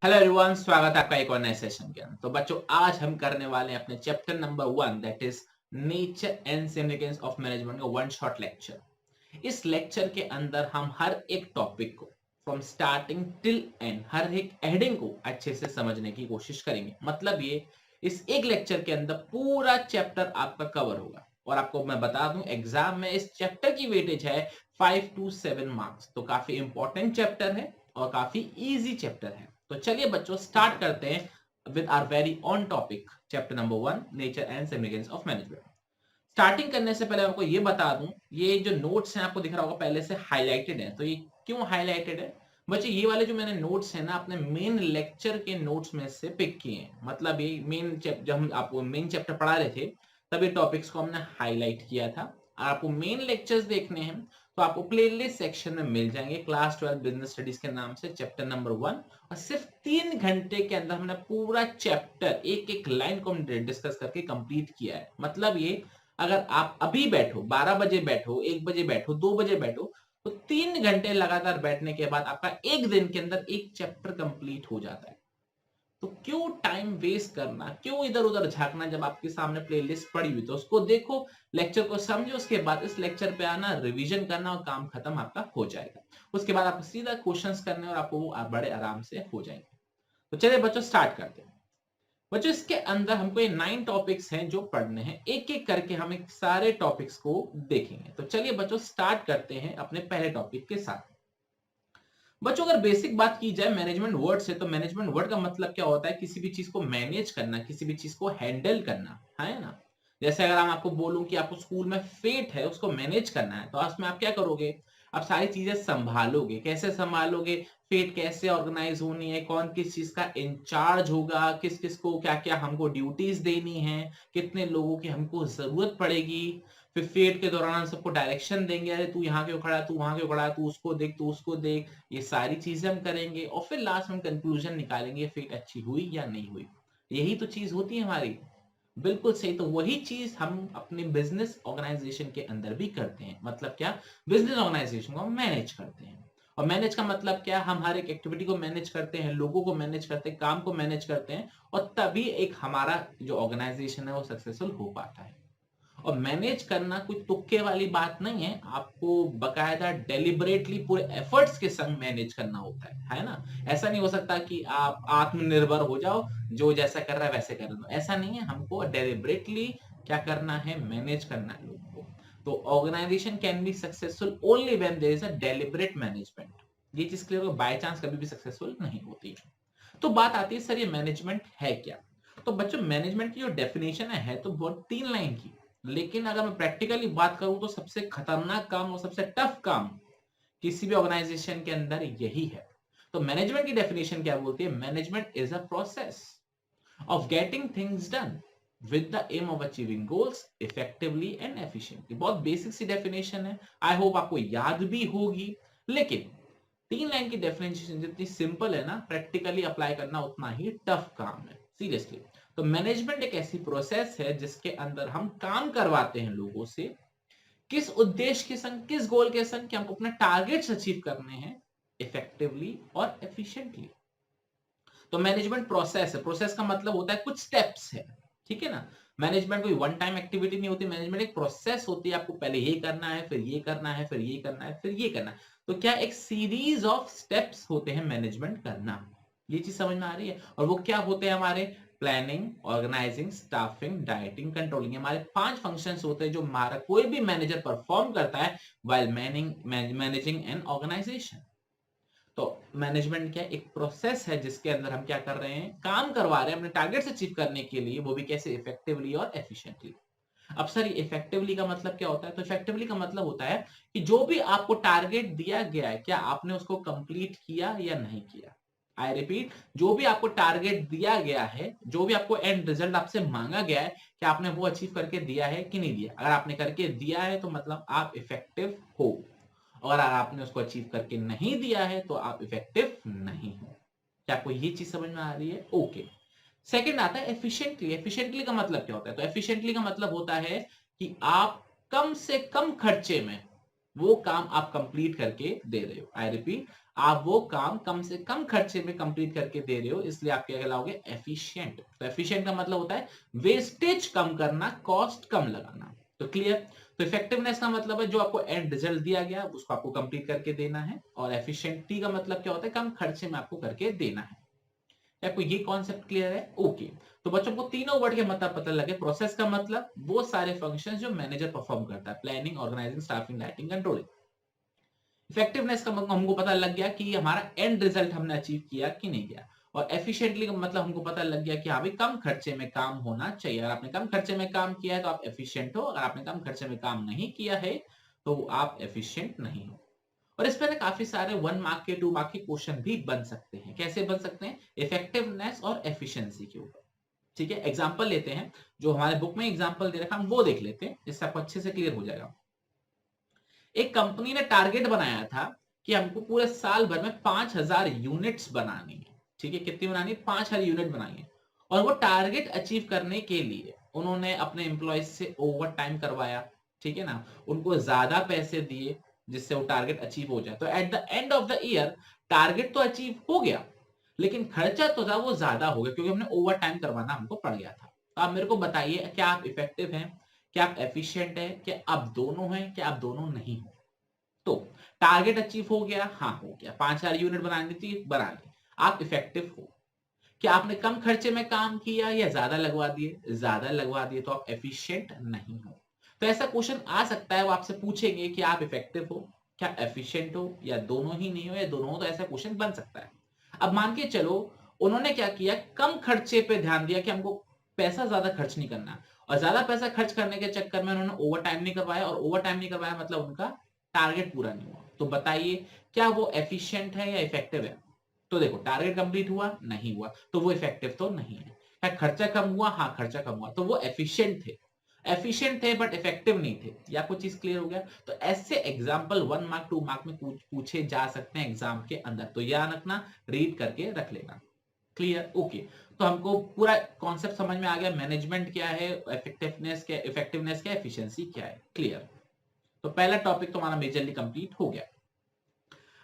Hello everyone, स्वागत है आपका एक और नए सेशन के अंदर। तो बच्चों, आज हम करने वाले हैं अपने chapter number 1 that is nature and significance of management का वन शॉट लेक्चर। इस लेक्चर के अंदर हम हर एक टॉपिक को फ्रॉम स्टार्टिंग टिल एंड हर एक हेडिंग को अच्छे से समझने की कोशिश करेंगे। मतलब ये इस एक लेक्चर के अंदर पूरा चैप्टर आपका कवर होगा। और आपको मैं बता दूं, एग्जाम में इस चैप्टर की वेटेज है 5 to 7 मार्क्स। तो काफी इंपॉर्टेंट चैप्टर है और काफी इजी चैप्टर है। तो चलिए बच्चों, स्टार्ट करते हैं with our very on topic chapter number 1 nature and significance of management. Starting करने से पहले आपको ये बता दूं, ये जो नोट्स हैं आपको दिख रहा होगा पहले से हाईलाइटेड है। तो ये क्यों हाईलाइटेड है बच्चों? ये वाले जो मैंने नोट्स हैं ना, अपने मेन लेक्चर के नोट्स में से पिक किए हैं। मतलब ये मेन जब हम आपको मेन चैप्टर पढ़ा रहे थे तब ये टॉपिक्स को हमने हाईलाइट किया था। आपको मेन लेक्चर्स देखने हैं तो आपको प्लेलिस्ट सेक्शन में मिल जाएंगे, क्लास 12 बिजनेस स्टडीज के नाम से चैप्टर नंबर 1। और सिर्फ 3 घंटे के अंदर हमने पूरा चैप्टर एक एक लाइन को डिस्कस करके कंप्लीट किया है। मतलब ये, अगर आप अभी बैठो 12 बजे बैठो, 1 बजे बैठो, 2 बजे बैठो, तो 3 घंटे लगातार बैठने के बाद आपका एक दिन के अंदर एक चैप्टर कंप्लीट हो जाता है। तो क्यों टाइम वेस्ट करना, क्यों इधर उधर झांकना, जब आपके सामने प्लेलिस्ट पड़ी हुई तो उसको देखो, लेक्चर को समझो, उसके बाद इस लेक्चर पे आना, रिवीजन करना और काम खत्म आपका हो जाएगा। उसके बाद आपको सीधा क्वेश्चंस करने और आपको वो बड़े आराम से हो जाएंगे। तो चलिए बच्चों, स्टार्ट करते हैं। बच्चों, इसके अंदर हमको ये 9 टॉपिक्स हैं जो पढ़ने हैं। एक एक करके हम एक सारे टॉपिक्स को देखेंगे। तो चलिए बच्चों, स्टार्ट करते हैं अपने पहले टॉपिक के साथ। बच्चों, अगर बेसिक बात की जाए मैनेजमेंट वर्ड से, तो मैनेजमेंट वर्ड का मतलब क्या होता है? किसी भी चीज को मैनेज करना, किसी भी चीज को हैंडल करना, है ना। जैसे अगर हम आपको बोलूं कि आपको स्कूल में फेट है, उसको मैनेज करना है, तो उसमें आप क्या करोगे? आप सारी चीजें संभालोगे। कैसे संभालोगे? फेट कैसे ऑर्गेनाइज होनी है, कौन किस चीज का इंचार्ज होगा, किस किस को क्या क्या हमको ड्यूटीज देनी है, कितने लोगों की हमको जरूरत पड़ेगी। फिर फेट के दौरान सबको डायरेक्शन देंगे, अरे तू यहाँ क्यों खड़ा है, तू वहां क्यों खड़ा है, तू उसको देख, तू उसको देख। ये सारी चीजें हम करेंगे और फिर लास्ट में कंक्लूजन निकालेंगे, फिट अच्छी हुई या नहीं हुई। यही तो चीज होती है हमारी। बिल्कुल सही। तो वही चीज हम अपने बिजनेस ऑर्गेनाइजेशन के अंदर भी करते हैं। मतलब क्या? बिजनेस ऑर्गेनाइजेशन को हम मैनेज करते हैं। और मैनेज का मतलब क्या? हम हर एक एक्टिविटी को मैनेज करते हैं, लोगों को मैनेज करते हैं, काम को मैनेज करते हैं, और तभी एक हमारा जो ऑर्गेनाइजेशन है वो सक्सेसफुल हो पाता है। और मैनेज करना कोई तुक्के वाली बात नहीं है, आपको बकायदा डेलिबरेटली पूरे एफर्ट्स के संग मैनेज करना होता है ना। ऐसा नहीं हो सकता कि आप आत्मनिर्भर हो जाओ, जो जैसा कर रहा है वैसे कर लो, ऐसा नहीं है। हमको डेलिबरेटली क्या करना है? मैनेज करना है लोगों को। तो organisation can be successful only when there is a deliberate management. ये चीज क्लियर हो? बाय चांस कभी भी सक्सेसफुल नहीं होती। तो बात आती है, सर ये मैनेजमेंट है क्या? तो बच्चों, मैनेजमेंट की जो डेफिनेशन है तो बहुत 3 लाइन की। लेकिन अगर मैं प्रैक्टिकली बात करूं तो सबसे खतरनाक काम और सबसे टफ काम किसी भी ऑर्गेनाइजेशन के अंदर यही है। तो मैनेजमेंट की डेफिनेशन क्या बोलती है? Management is a process of getting things done with the aim of achieving goals effectively and efficiently. बहुत बेसिक सी डेफिनेशन है, आई होप आपको याद भी होगी। लेकिन 3 लाइन की डेफिनेशन जितनी सिंपल है ना, प्रैक्टिकली अप्लाई करना उतना ही टफ काम है, सीरियसली। तो मैनेजमेंट एक ऐसी प्रोसेस है जिसके अंदर हम काम करवाते हैं लोगों से, किस उद्देश्य के संग, किस गोल के संग, कि हमको अपने टारगेट्स अचीव करने हैं इफेक्टिवली और एफिशिएंटली। तो मैनेजमेंट प्रोसेस है। प्रोसेस का मतलब होता है कुछ स्टेप्स है, ठीक है ना। मैनेजमेंट कोई वन टाइम एक्टिविटी नहीं होती, मैनेजमेंट एक प्रोसेस होती है। आपको पहले ये करना है, फिर ये करना है, फिर ये करना है, फिर ये करना है। तो क्या एक सीरीज ऑफ स्टेप्स होते हैं मैनेजमेंट करना। ये चीज समझ में आ रही है? और वो क्या होते हैं हमारे? Planning, organising, staffing, directing, controlling. हमारे 5 फंक्शंस होते हैं जो हमारा कोई भी मैनेजर परफॉर्म करता है व्हाइल मैनेजिंग एन ऑर्गेनाइजेशन। तो मैनेजमेंट क्या? एक प्रोसेस है जिसके अंदर हम क्या कर रहे हैं? काम करवा रहे हैं अपने टारगेट्स अचीव करने के लिए, वो भी कैसे? इफेक्टिवली और एफिशिएंटली। अब सर, ये इफेक्टिवली का मतलब क्या होता है? तो इफेक्टिवली का मतलब होता है कि जो भी आपको टारगेट दिया गया है, क्या आपने उसको कंप्लीट किया या नहीं किया। आई रिपीट, जो भी आपको टारगेट दिया गया है, जो भी आपको एंड रिजल्ट आपसे मांगा गया है, क्या आपने वो अचीव करके दिया है कि नहीं दिया। अगर आपने करके दिया है तो मतलब आप इफेक्टिव हो, और अगर आपने उसको अचीव करके नहीं दिया है तो आप इफेक्टिव नहीं हो। क्या आपको ये चीज समझ में आ रही है? ओके। सेकंड आता है एफिशिएंटली। एफिशिएंटली का मतलब क्या होता है? तो एफिशिएंटली का मतलब होता है कि आप कम से कम खर्चे में वो काम आप कंप्लीट करके दे रहे हो। आई रिपीट, आप वो काम कम से कम खर्चे में कंप्लीट करके दे रहे हो, इसलिए आप क्या कहलाओगे? एफिशिएंट। तो एफिशिएंट का मतलब होता है वेस्टेज कम करना, कॉस्ट कम लगाना। तो क्लियर? तो इफेक्टिवनेस का मतलब है जो आपको एंड रिजल्ट दिया गया उसको आपको कंप्लीट करके देना है, और एफिशिएंटी का मतलब क्या होता है? कम खर्चे में आपको करके देना है। आपको ये कॉन्सेप्ट क्लियर है? ओके। तो बच्चों को तीनों वर्ड के मतलब पता लगे। प्रोसेस का मतलब वो सारे फंक्शंस जो मैनेजर परफॉर्म करता है, planning, organising, staffing, directing, controlling. Effectiveness का मतलब हमको पता लग गया कि हमारा एंड रिजल्ट हमने अचीव किया कि नहीं किया। और एफिशिएंटली का मतलब हमको पता लग गया कि हाँ भाई कम खर्चे में काम होना चाहिए। अगर आपने कम खर्चे में काम किया है तो आप एफिशिएंट हो, अगर आपने कम खर्चे में काम नहीं किया है तो आप एफिशिएंट नहीं हो। और इस पर काफी सारे 1 मार्क के 2 मार्क के क्वेश्चन भी बन सकते हैं। कैसे बन सकते हैं? इफेक्टिवनेस और एफिशिएंसी के ऊपर। ठीक है, एग्जांपल लेते हैं। जो हमारे बुक में एग्जांपल दे रखा है हम वो देख लेते हैं, इससे आपको अच्छे से क्लियर हो जाएगा। एक कंपनी ने टारगेट बनाया था कि हमको पूरे साल भर में 5000 यूनिट्स बनानी है। ठीक है, कितनी बनानी है? 5000 यूनिट बनानी है। और वो टारगेट अचीव करने के लिए उन्होंने अपने एम्प्लॉयज से ओवर टाइम करवाया। ठीक है ना, उनको ज्यादा पैसे दिए जिससे वो टारगेट अचीव हो जाए। तो at the end of the year target तो अचीव हो गया, लेकिन खर्चा तो था वो ज्यादा हो गया क्योंकि हमने ओवर टाइम करवाना हमको पड़ गया था। तो आप मेरे को बताइए, क्या आप इफेक्टिव हैं, क्या आप एफिशिएंट हैं, क्या आप दोनों हैं, क्या आप दोनों नहीं हो? तो टारगेट अचीव हो गया, हाँ हो गया, 5000 यूनिट बनानी थी, बना ली, आप इफेक्टिव हो। क्या आपने कम खर्चे में काम किया या ज्यादा लगवा दिए? ज्यादा लगवा दिए तो आप एफिशिएंट नहीं हो। तो ऐसा क्वेश्चन आ सकता है, वो आपसे पूछेंगे कि आप इफेक्टिव हो, क्या एफिशिएंट हो, या दोनों ही नहीं हो, या दोनों हो। तो ऐसा क्वेश्चन बन सकता है। अब मान के चलो उन्होंने क्या किया, कम खर्चे पे ध्यान दिया कि हमको पैसा ज्यादा खर्च नहीं करना, और ज्यादा पैसा खर्च करने के चक्कर में उन्होंने ओवर टाइम नहीं करवाया, और ओवर टाइम नहीं करवाया मतलब उनका टारगेट पूरा नहीं हुआ। तो बताइए क्या वो एफिशिएंट है या इफेक्टिव है? तो देखो, टारगेट कंप्लीट हुआ नहीं हुआ तो वो इफेक्टिव तो नहीं है। क्या खर्चा कम हुआ? हाँ खर्चा कम हुआ, तो वो एफिशिएंट थे। एफिशिएंट थे बट इफेक्टिव नहीं थे। ये आपको चीज क्लियर हो गया? तो ऐसे एग्जांपल 1 मार्क 2 मार्क में पूछे जा सकते हैं एग्जाम के अंदर। तो याद रखना, रीड करके रख लेना। क्लियर? ओके। तो हमको पूरा कॉन्सेप्ट समझ में आ गया, मैनेजमेंट क्या है, इफेक्टिवनेस क्या, एफिशिएंसी क्या है। क्लियर? तो पहला टॉपिक तो हमारा मेजरली कंप्लीट हो गया।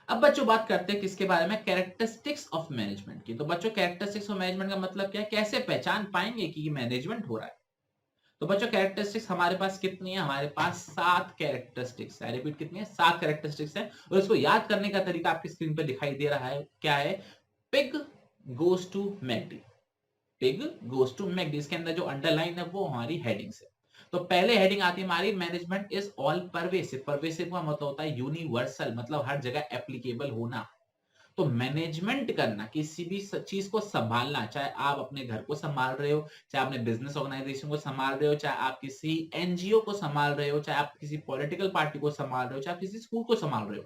अब बच्चों बात करते हैं किसके बारे में? कैरेक्टरिस्टिक्स ऑफ मैनेजमेंट की। तो बच्चों कैरेक्टरिस्टिक्स ऑफ मैनेजमेंट का मतलब क्या है? कैसे पहचान पाएंगे कि मैनेजमेंट हो रहा है? तो बच्चों कैरेक्टरिस्टिक्स हमारे पास कितनी है? हमारे पास 7 कैरेक्टरिस्टिक्स। आई रिपीट, कितनी है? 7 कैरेक्टरिस्टिक्स है। और इसको याद करने का तरीका आपकी स्क्रीन पे दिखाई दे रहा है। क्या है? Pig goes to McD. Pig goes to McD, इसके अंदर जो अंडरलाइन है वो हमारी हेडिंग्स है। तो पहले हेडिंग आती है हमारी, management is all pervasive. Pervasive का मतलब होता है यूनिवर्सल, मतलब हर जगह एप्लीकेबल होना। तो मैनेजमेंट करना, किसी भी चीज को संभालना, चाहे आप अपने घर को संभाल रहे हो, चाहे अपने बिजनेस ऑर्गेनाइजेशन को संभाल रहे हो, चाहे आप किसी एनजीओ को संभाल रहे हो, चाहे आप किसी पॉलिटिकल पार्टी को संभाल रहे हो, चाहे आप किसी स्कूल को संभाल रहे हो,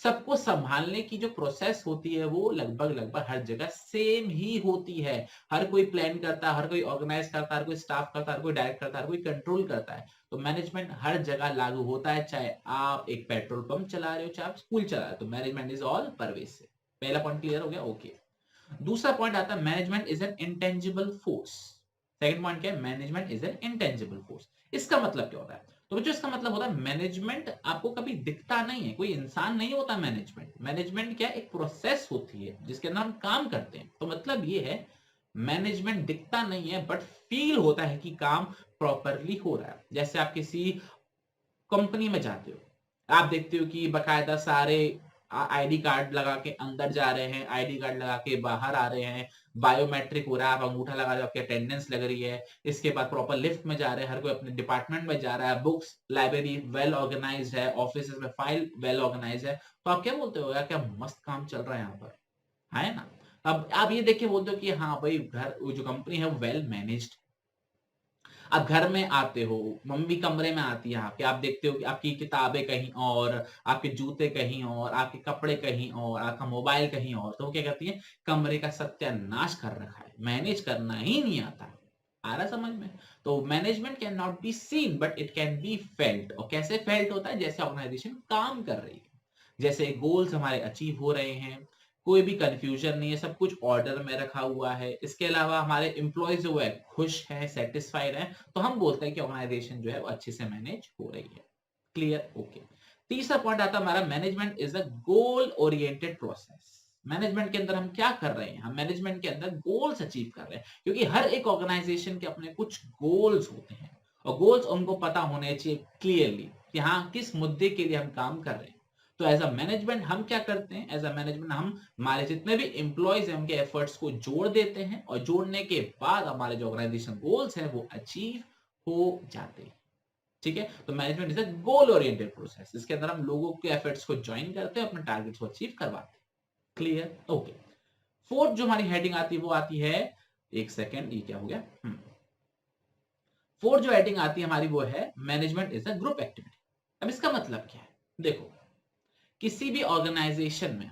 सबको संभालने की जो प्रोसेस होती है वो लगभग लगभग हर जगह सेम ही होती है। हर कोई प्लान करता है, हर कोई ऑर्गेनाइज करता है, हर कोई स्टाफ करता है, हर कोई डायरेक्ट करता है, हर कोई कंट्रोल करता है। तो मैनेजमेंट हर जगह लागू होता है, चाहे आप एक पेट्रोल पंप चला रहे हो, चाहे आप स्कूल चला रहे हो। तो मैनेजमेंट इज ऑल परवेसिव। पहला पॉइंट क्लियर हो गया? ओके। दूसरा पॉइंट आता है, management is an intangible force. Second point क्या है? Management is an intangible force. इसका मतलब क्या होता है? तो बच्चों इसका मतलब होता है मैनेजमेंट आपको कभी दिखता नहीं है, कोई इंसान नहीं होता मैनेजमेंट। मैनेजमेंट क्या? एक प्रोसेस होती है जिसके अंदर हम काम करते हैं। तो मतलब ये है, मैनेजमेंट दिखता नहीं है बट फील होता है कि काम प्रॉपरली हो रहा है। जैसे आप किसी कंपनी में जाते हो, आप देखते हो कि बकायदा सारे आईडी कार्ड लगा के अंदर जा रहे हैं, आईडी कार्ड लगा के बाहर आ रहे हैं, बायोमेट्रिक हो रहा है, आप अंगूठा लगा रहे हो, आपकी अटेंडेंस लग रही है। इसके बाद प्रॉपर लिफ्ट में जा रहे हैं, हर कोई अपने डिपार्टमेंट में जा रहा है, बुक्स लाइब्रेरी वेल ऑर्गेनाइज्ड है, ऑफिस में फाइल वेल ऑर्गेनाइज्ड है। तो आप क्या बोलते हो? यार क्या मस्त काम चल रहा है यहाँ पर, है ना? अब आप ये देख के बोलते हो कि हाँ भाई घर, जो कंपनी है वो वेल मैनेज्ड। आप घर में आते हो, मम्मी कमरे में आती है आपके, आप देखते हो कि आपकी किताबें कहीं और, आपके जूते कहीं और, आपके कपड़े कहीं और, आपका मोबाइल कहीं और। तो वो क्या करती है? कमरे का सत्यानाश कर रखा है, मैनेज करना ही नहीं आता। आ रहा समझ में? तो management can not be seen but it can be felt. और कैसे फेल्ट होता है? जैसे ऑर्गेनाइजेशन काम कर रही है, जैसे गोल्स हमारे अचीव हो रहे हैं, कोई भी कंफ्यूजन नहीं है, सब कुछ ऑर्डर में रखा हुआ है। इसके अलावा हमारे एम्प्लॉयज जो है खुश हैं, सेटिस्फाइड हैं, तो हम बोलते हैं कि ऑर्गेनाइजेशन जो है वो अच्छे से मैनेज हो रही है। क्लियर? ओके। तीसरा पॉइंट आता है हमारा management is a goal oriented process. Management के अंदर हम क्या कर रहे हैं, हम मैनेजमेंट के अंदर गोल्स अचीव कर रहे हैं, क्योंकि हर एक ऑर्गेनाइजेशन के अपने कुछ गोल्स होते हैं और गोल्स उनको पता होने चाहिए क्लियरली कि हाँ किस मुद्दे के लिए हम काम कर रहे हैं। तो एज अ मैनेजमेंट हम क्या करते हैं, एज अ मैनेजमेंट हम हमारे जितने भी एम्प्लॉयज हैं उनके एफर्ट्स को जोड़ देते हैं और जोड़ने के बाद हमारे जो ऑर्गेनाइजेशन गोल्स हैं वो अचीव हो जाते हैं। ठीक है, तो management is a goal oriented process, इसके अंदर हम लोगों के एफर्ट्स को ज्वाइन करते हैं, अपने टारगेट्स को अचीव करवाते हैं। Clear, okay. फोर्थ जो हमारी हेडिंग आती है वो आती है, एक सेकेंड ये क्या हो गया, फोर्थ जो हेडिंग आती है हमारी वो है management is a group activity. अब इसका मतलब क्या है, देखो किसी भी ऑर्गेनाइजेशन में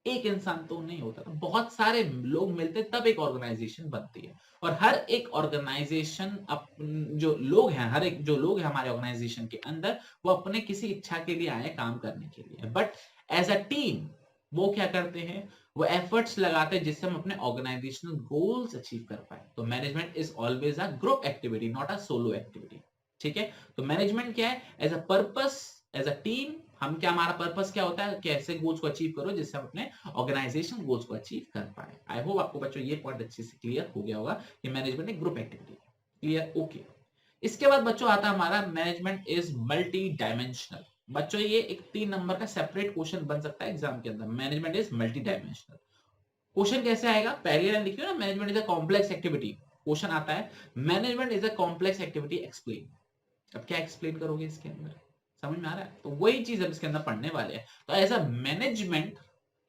एक इंसान तो नहीं होता, तो बहुत सारे लोग मिलते तब एक ऑर्गेनाइजेशन बनती है। और हर एक ऑर्गेनाइजेशन जो लोग हैं, हर एक जो लोग हैं हमारे ऑर्गेनाइजेशन के अंदर, वो अपने किसी इच्छा के लिए आए काम करने के लिए, बट एज अ टीम वो क्या करते हैं, वो एफर्ट्स लगाते हैं जिससे हम अपने ऑर्गेनाइजेशनल गोल्स अचीव कर पाए। तो management is always a group activity, not a solo activity. ठीक है, तो मैनेजमेंट क्या है, as a purpose, as a team हम क्या, हमारा पर्पस क्या होता है, कैसे गोल्स को अचीव करो जिससे हम अपने ऑर्गेनाइजेशन गोल्स को अचीव कर पाए। आई होप आपको बच्चों ये पॉइंट अच्छे से क्लियर हो गया होगा कि मैनेजमेंट एक ग्रुप एक्टिविटी। Clear, okay. इसके बाद बच्चों आता है हमारा मैनेजमेंट इज मल्टी डायमेंशनल। बच्चों ये एक 3 नंबर का सेपरेट क्वेश्चन बन सकता है एग्जाम के अंदर, management is multi dimensional. Question कैसे आएगा, पहली लाइन लिखियो ना, management is a complex activity. Question आता है management is a complex activity, explain. अब क्या एक्सप्लेन करोगे इसके अंदर, समझ में आ रहा है, तो वही चीज हम इसके अंदर पढ़ने वाले हैं। तो एज अ मैनेजमेंट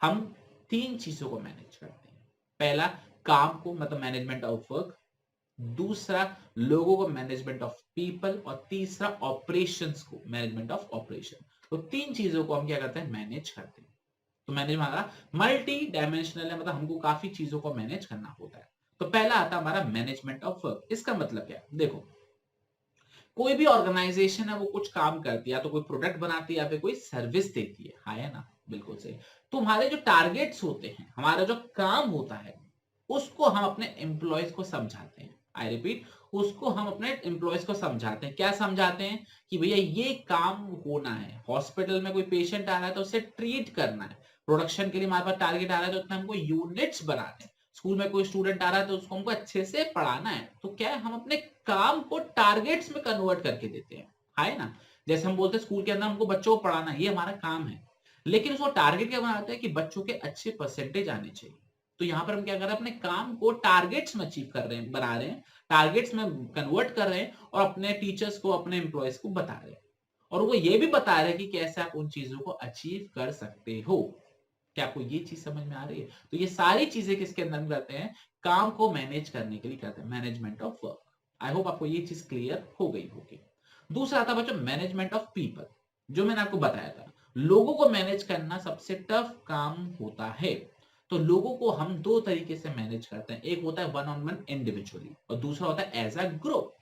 हम 3 चीजों को मैनेज करते हैं। पहला काम को, मतलब मैनेजमेंट ऑफ वर्क, दूसरा लोगों को, मैनेजमेंट ऑफ पीपल, और तीसरा ऑपरेशंस को, मैनेजमेंट ऑफ ऑपरेशन। तो 3 चीजों को हम क्या करते हैं, मैनेज करते हैं। तो मैनेज हमारा मल्टी डायमेंशनल है, मतलब हमको काफी चीजों को मैनेज करना होता है। तो पहला आता है हमारा मैनेजमेंट ऑफ वर्क। इसका मतलब क्या है, देखो कोई भी ऑर्गेनाइजेशन है वो कुछ काम करती है, या तो कोई प्रोडक्ट बनाती है या फिर कोई सर्विस देती है, हाँ है ना, बिल्कुल सही। तो हमारे जो टारगेट्स होते हैं, हमारा जो काम होता है, उसको हम अपने एम्प्लॉयज को समझाते हैं। आई रिपीट, उसको हम अपने एम्प्लॉयज को समझाते हैं। क्या समझाते हैं कि भैया ये काम होना है, हॉस्पिटल में कोई पेशेंट आ रहा है तो उसे ट्रीट करना है, प्रोडक्शन के लिए हमारे पास टारगेट आ रहा है तो उतना हमको यूनिट्स बनाने हैं, स्कूल में कोई स्टूडेंट आ रहा है तो उसको हमको अच्छे से पढ़ाना है। तो क्या है, हम अपने काम को टारगेट्स में कन्वर्ट करके देते हैं, है ना। जैसे हम बोलते हैं स्कूल के अंदर हमको बच्चों को पढ़ाना है, ये हमारा काम है, लेकिन उसको टारगेट क्या बनाते हैं कि बच्चों के अच्छे परसेंटेज आने चाहिए। तो यहाँ पर हम क्या कर रहे हैं, अपने काम को टारगेट्स में अचीव कर रहे हैं, बना रहे हैं, टारगेट्स में कन्वर्ट कर रहे हैं, और अपने टीचर्स को, अपने एम्प्लॉयज को बता रहे हैं, और वो ये भी बता रहे हैं कि कैसे आप उन चीजों को अचीव कर सकते हो। क्या आपको ये चीज समझ में आ रही है, तो ये सारी चीजें किसके अंदर करते हैं, काम को मैनेज करने के लिए करते हैं, management of work. I hope आपको ये चीज क्लियर हो गई होगी। दूसरा आता बच्चों मैनेजमेंट ऑफ पीपल, जो मैंने आपको बताया था, लोगों को मैनेज करना सबसे टफ काम होता है। तो लोगों को हम 2 तरीके से मैनेज करते हैं, एक होता है वन ऑन वन इंडिविजुअली, और दूसरा होता है एज अ ग्रुप।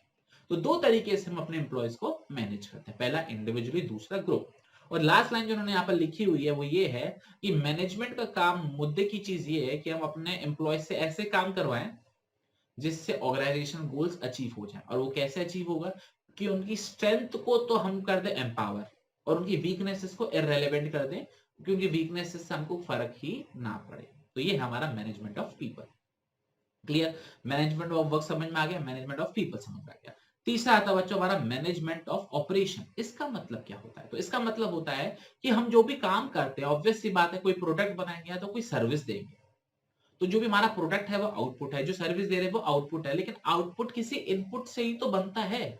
तो 2 तरीके से हम अपने एम्प्लॉयज को मैनेज करते हैं, पहला इंडिविजुअली, दूसरा ग्रुप। और लास्ट लाइन जो उन्होंने यहाँ पर लिखी हुई है वो ये है कि मैनेजमेंट का काम, मुद्दे की चीज ये है कि हम अपने एम्प्लॉयज से ऐसे काम करवाएं जिससे ऑर्गेनाइजेशन गोल्स अचीव हो जाए। और वो कैसे अचीव होगा, कि उनकी स्ट्रेंथ को तो हम कर दें एम्पावर, और उनकी वीकनेसेस को इररेलेवेंट कर दें, क्योंकि वीकनेसेस से हमको फर्क ही ना पड़े। तो ये हमारा management of people. Clear, management of work समझ में आ गया, मैनेजमेंट ऑफ पीपल समझ में आ गया। तीसरा आता है बच्चों हमारा मैनेजमेंट ऑफ ऑपरेशन। इसका मतलब क्या होता है, तो इसका मतलब होता है कि हम जो भी काम करते हैं, ऑब्वियस सी बात है, कोई प्रोडक्ट बनाएंगे या तो कोई सर्विस देंगे, तो जो भी हमारा प्रोडक्ट है वो आउटपुट है, जो सर्विस दे रहे हैं वो आउटपुट है, लेकिन आउटपुट किसी इनपुट से ही तो बनता है।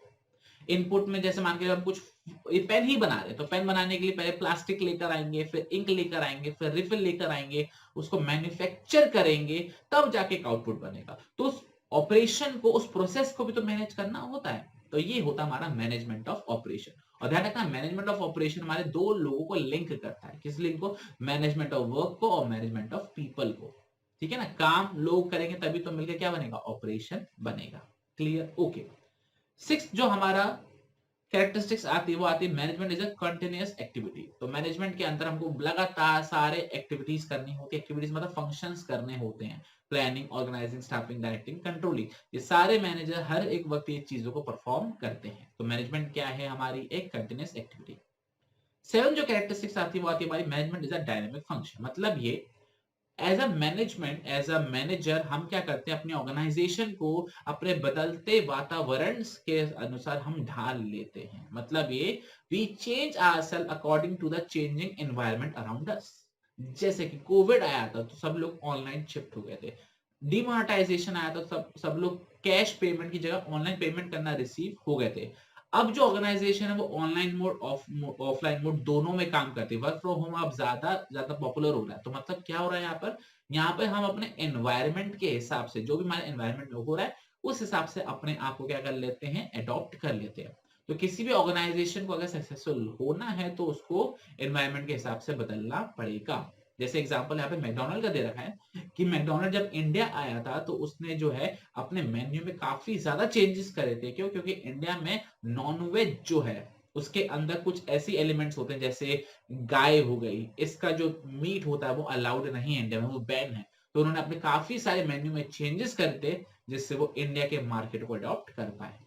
इनपुट में जैसे मान के हम कुछ पेन ही बना रहे, तो पेन बनाने के लिए पहले प्लास्टिक लेकर आएंगे, फिर इंक लेकर आएंगे, फिर रिफिल लेकर आएंगे, उसको मैन्युफैक्चर करेंगे, तब जाके एक आउटपुट बनेगा। तो उस ऑपरेशन को, उस प्रोसेस को भी तो मैनेज करना होता है। तो ये होता है हमारा मैनेजमेंट ऑफ ऑपरेशन। और ध्यान रखना, मैनेजमेंट ऑफ ऑपरेशन हमारे 2 लोगों को लिंक करता है। किस लिंक को, मैनेजमेंट ऑफ वर्क को और मैनेजमेंट ऑफ पीपल को। ठीक है ना, काम लोग करेंगे तभी तो मिलकर क्या बनेगा, ऑपरेशन बनेगा। Clear, okay. सिक्स जो हमारा कैरेक्टरिस्टिक्स आती है वो आती है management is a continuous activity. तो मैनेजमेंट के अंदर हमको लगातार सारे एक्टिविटीज करनी होती है, एक्टिविटीज मतलब फंक्शंस करने होते हैं, planning, organising, staffing, directing, controlling, ये सारे मैनेजर हर एक वक्त ये चीजों को परफॉर्म करते हैं। तो मैनेजमेंट क्या है, हमारी एक कंटिन्यूअस एक्टिविटी। सेवन जो कैरेक्टरिस्टिक्स आती है वो आती है हमारी management is a dynamic function. मतलब ये as a management, as a manager हम क्या करते हैं, अपनी ऑर्गेनाइजेशन को अपने बदलते वातावरण के अनुसार हम ढाल लेते हैं। मतलब ये we change ourselves according to the changing environment around us. जैसे कि कोविड आया था तो सब लोग ऑनलाइन शिफ्ट हो गए थे, डिमोनेटाइजेशन आया था तो सब लोग कैश पेमेंट की जगह ऑनलाइन पेमेंट करना रिसीव हो गए थे। अब जो ऑर्गेनाइजेशन है वो ऑनलाइन मोड ऑफलाइन मोड दोनों में काम करती है। वर्क फ्रॉम होम अब ज्यादा ज्यादा पॉपुलर हो रहा है। तो मतलब क्या हो रहा है यहाँ पर हम अपने एनवायरनमेंट के हिसाब से, जो भी हमारे एनवायरनमेंट में हो रहा है उस हिसाब से अपने आप को क्या कर लेते हैं, अडॉप्ट कर लेते हैं। तो किसी भी ऑर्गेनाइजेशन को अगर सक्सेसफुल होना है तो उसको एनवायरनमेंट के हिसाब से बदलना पड़ेगा। जैसे एग्जांपल यहाँ पे मैकडॉनल्ड का दे रखा है कि मैकडॉनल्ड जब इंडिया आया था तो उसने जो है अपने मेन्यू में काफी ज्यादा चेंजेस करे थे। क्यों? क्योंकि इंडिया में नॉनवेज जो है उसके अंदर कुछ ऐसी एलिमेंट्स होते हैं, जैसे गाय हो गई, इसका जो मीट होता है वो अलाउड नहीं है इंडिया में, वो बैन है। तो उन्होंने अपने काफी सारे मेन्यू में चेंजेस करते जिससे वो इंडिया के मार्केट को अडॉप्ट कर पाए।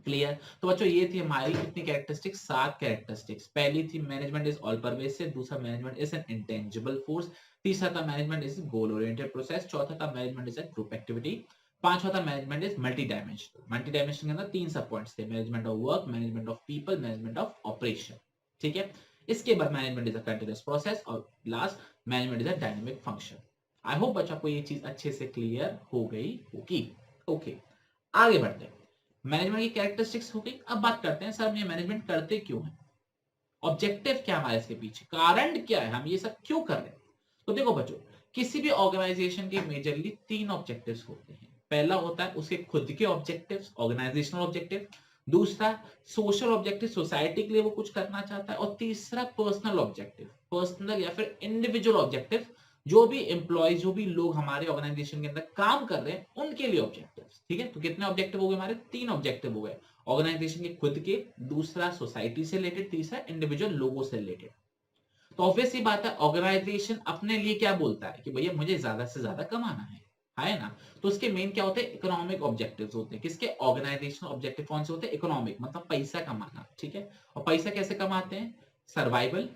क्लियर? तो बच्चों ये थी हमारी कितनी कैरेक्टरिस्टिक्स, 7 कैरेक्टरिस्टिक्स। पहली थी मैनेजमेंट इज ऑल परवेसिव, दूसरा management is an intangible force, तीसरा था management is goal oriented process, चौथा था management is a group activity, पांचवा था management is multi dimensional. Multi dimensional के अंदर 3 सब पॉइंट्स थे, management of work, management of people, management of operation. ठीक है? इसके बाद management is a continuous process और last management is a dynamic function. I hope बच्चों को ये चीज अच्छे से क्लियर हो गई होगी। ओके, आगे बढ़ते हैं। मैनेजमेंट की कैरेक्टरिस्टिक्स हो गई। अब बात करते हैं सर हम ये मैनेजमेंट करते क्यों हैं, ऑब्जेक्टिव क्या हमारे इसके पीछे, कारण क्या है, हम ये सब क्यों कर रहे हैं। तो देखो बच्चों, किसी भी ऑर्गेनाइजेशन के मेजरली 3 ऑब्जेक्टिव्स होते हैं। पहला होता है उसके खुद के ऑब्जेक्टिव्स, ऑर्गेनाइजेशनल ऑब्जेक्टिव, दूसरा सोशल ऑब्जेक्टिव, सोसाइटी के लिए वो कुछ करना चाहता है, और तीसरा पर्सनल ऑब्जेक्टिव, पर्सनल या फिर इंडिविजुअल ऑब्जेक्टिव, जो भी एम्प्लॉय, जो भी लोग हमारे ऑर्गेनाइजेशन के अंदर काम कर रहे हैं उनके लिए ऑब्जेक्टिव्स। ठीक है? तो कितने ऑब्जेक्टिव हो गए हमारे? 3 ऑब्जेक्टिव हो गए, ऑर्गेनाइजेशन के खुद के, दूसरा सोसाइटी से रिलेटेड, तीसरा इंडिविजुअल लोगों से रिलेटेड। तो ऑब्वियस सी बात है ऑर्गेनाइजेशन अपने लिए क्या बोलता है कि भैया मुझे ज्यादा से ज्यादा कमाना है ना। तो उसके मेन क्या होते हैं? इकोनॉमिक ऑब्जेक्टिव्स होते हैं। किसके? ऑर्गेनाइजेशनल ऑब्जेक्टिव कौन से होते हैं? इकोनॉमिक, मतलब पैसा कमाना। ठीक है? और पैसा कैसे कमाते हैं? Survival,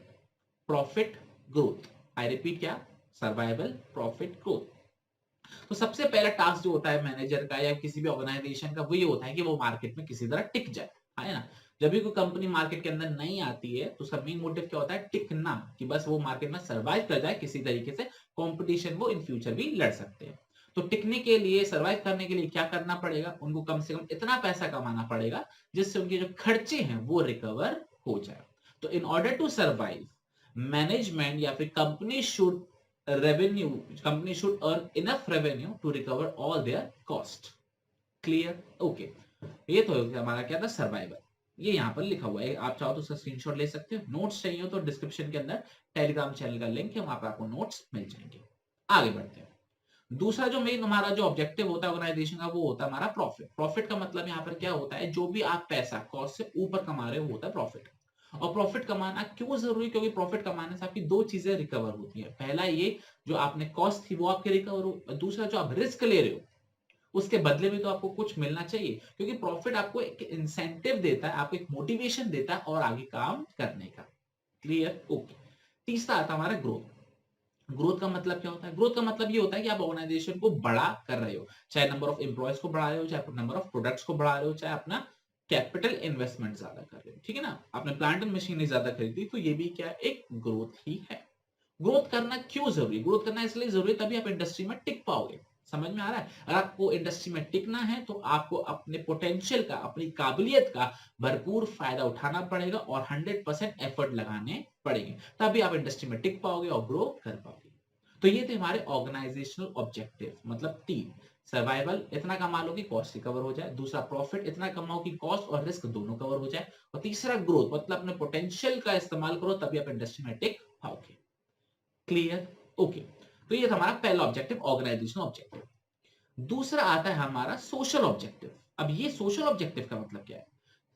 profit, growth. I repeat, क्या? Survival, profit, growth. तो सबसे पहला टास्क जो होता है मैनेजर का या किसी भी ऑर्गेनाइजेशन का वो ये होता है कि वो मार्केट में किसी तरह टिक जाए, है ना। जब भी कोई कंपनी मार्केट के अंदर नहीं आती है तो सब मेन मोटिव क्या होता है? टिकना, कि बस वो मार्केट में सर्वाइव कर जाए किसी तरीके से, कंपटीशन वो इन फ्यूचर भी लड़ सकते हैं। तो टिकने के लिए, सर्वाइव करने के लिए क्या करना पड़ेगा? उनको कम से कम इतना पैसा कमाना पड़ेगा जिससे उनके जो खर्चे हैं वो रिकवर हो जाए। तो in order to survive, management या फिर company should revenue company should earn enough revenue to recover all their cost. Clear? Okay, ये तो हमारा क्या था? सर्वाइवल। ये यहाँ पर लिखा हुआ है, आप चाहो तो उसका स्क्रीनशॉट ले सकते हो। नोट्स चाहिए हो तो डिस्क्रिप्शन के अंदर टेलीग्राम चैनल का लिंक है, वहां पर आपको नोट्स मिल जाएंगे। आगे बढ़ते हैं। दूसरा जो मेन हमारा जो ऑब्जेक्टिव होता है ऑर्गेनाइजेशन का वो होता है हमारा प्रॉफिट। प्रॉफिट का मतलब यहाँ पर क्या होता है? जो भी आप पैसा कॉस्ट से ऊपर कमा रहे हो वो होता है प्रॉफिट। और प्रॉफिट कमाना क्यों जरूरी? क्योंकि प्रॉफिट कमाने से आपकी 2 चीजें रिकवर होती है। पहला ये, जो आपने कॉस्ट थी वो आपके रिकवर हो, और दूसरा जो आप रिस्क ले रहे हो उसके बदले में तो आपको कुछ मिलना चाहिए, क्योंकि प्रॉफिट आपको एक इंसेंटिव देता है, आपको एक मोटिवेशन देता है और आगे काम करने का। क्लियर? ओके। तीसरा आता है हमारा ग्रोथ। ग्रोथ का मतलब क्या होता है? ग्रोथ का मतलब ये होता है कि आप ऑर्गेनाइजेशन को बड़ा कर रहे हो, चाहे नंबर ऑफ एम्प्लॉयज को बढ़ा रहे हो, चाहे नंबर ऑफ प्रोडक्ट्स को बढ़ा रहे हो, चाहे अपना कैपिटल इन्वेस्टमेंट ज्यादा कर रहे हो। ठीक है ना? आपने प्लांट एंड मशीनरी ज्यादा खरीदी तो ये भी क्या है? एक ग्रोथ ही है। ग्रोथ करना क्यों जरूरी? ग्रोथ करना इसलिए जरूरी तभी आप इंडस्ट्री में टिक पाओगे। समझ में आ रहा है? अगर आपको इंडस्ट्री में टिकना है तो आपको अपने पोटेंशियल का, अपनी काबिलियत का भरपूर फायदा उठाना पड़ेगा और 100% एफर्ट लगाने पड़ेंगे, तभी आप इंडस्ट्री में टिक पाओगे और ग्रो कर पाओगे। तो ये थे हमारे ऑर्गेनाइजेशनल ऑब्जेक्टिव, मतलब 3। सर्वाइवल, इतना कमा लो कि कॉस्ट रिकवर हो जाए, दूसरा प्रॉफिट, इतना कमाओ कि कॉस्ट और रिस्क दोनों कवर हो जाए, और तीसरा ग्रोथ, मतलब अपने पोटेंशियल का इस्तेमाल करो तभी आप इंडस्ट्री में टिक पाओगे। क्लियर? ओके। तो ये था हमारा पहला ऑब्जेक्टिव, ऑर्गेनाइजेशनल ऑब्जेक्टिव। दूसरा आता है हमारा सोशल ऑब्जेक्टिव। अब ये सोशल ऑब्जेक्टिव का मतलब क्या है?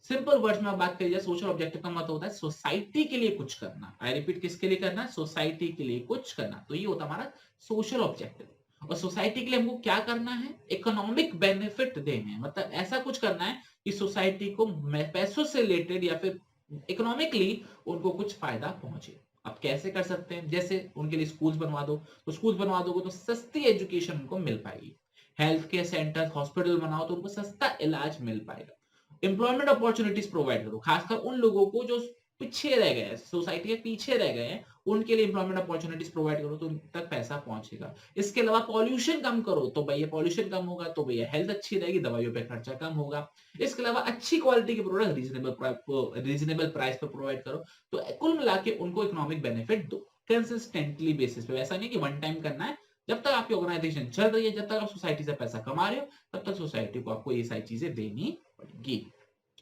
सिंपल वर्ड्स में बात करिए, सोशल ऑब्जेक्टिव का मतलब होता है सोसाइटी के लिए कुछ करना। आई रिपीट, किसके लिए करना? सोसाइटी के लिए कुछ करना। तो ये होता है हमारा सोशल ऑब्जेक्टिव। और सोसाइटी के लिए हमको क्या करना है? इकोनॉमिक बेनिफिट देने हैं, मतलब ऐसा कुछ करना है कि सोसाइटी को पैसों से रिलेटेड या फिर इकोनॉमिकली उनको कुछ फायदा पहुंचे। अब कैसे कर सकते हैं, जैसे उनके लिए स्कूल्स बनवा दो, तो स्कूल्स बनवा दोगे तो सस्ती एजुकेशन उनको मिल पाएगी। हेल्थ केयर सेंटर, हॉस्पिटल बनाओ तो उनको सस्ता इलाज मिल पाएगा। एम्प्लॉयमेंट अपॉर्चुनिटीज प्रोवाइड करो, खासकर उन लोगों को जो पीछे रह गए हैं, सोसाइटी के पीछे रह गए हैं, उनके लिए एम्प्लॉयमेंट अपॉर्चुनिटीज प्रोवाइड करो तो उन तक पैसा पहुंचेगा। इसके अलावा पॉल्यूशन कम करो, तो भैया पॉल्यूशन कम होगा तो भैया हेल्थ अच्छी रहेगी, दवाइयों पे खर्चा कम होगा। इसके अलावा अच्छी क्वालिटी के प्रोडक्ट रीजनेबल प्राइस पे प्रोवाइड करो। तो कुल मिला के उनको इकोनॉमिक बेनिफिट दो कंसिस्टेंटली बेसिस पे। ऐसा नहीं कि वन टाइम करना है, जब तक आपकी ऑर्गेनाइजेशन चल रही है, जब तक आप सोसाइटी से पैसा कमा रहे हो, तब तक सोसाइटी को आपको ये सारी चीजें देनी पड़ेगी।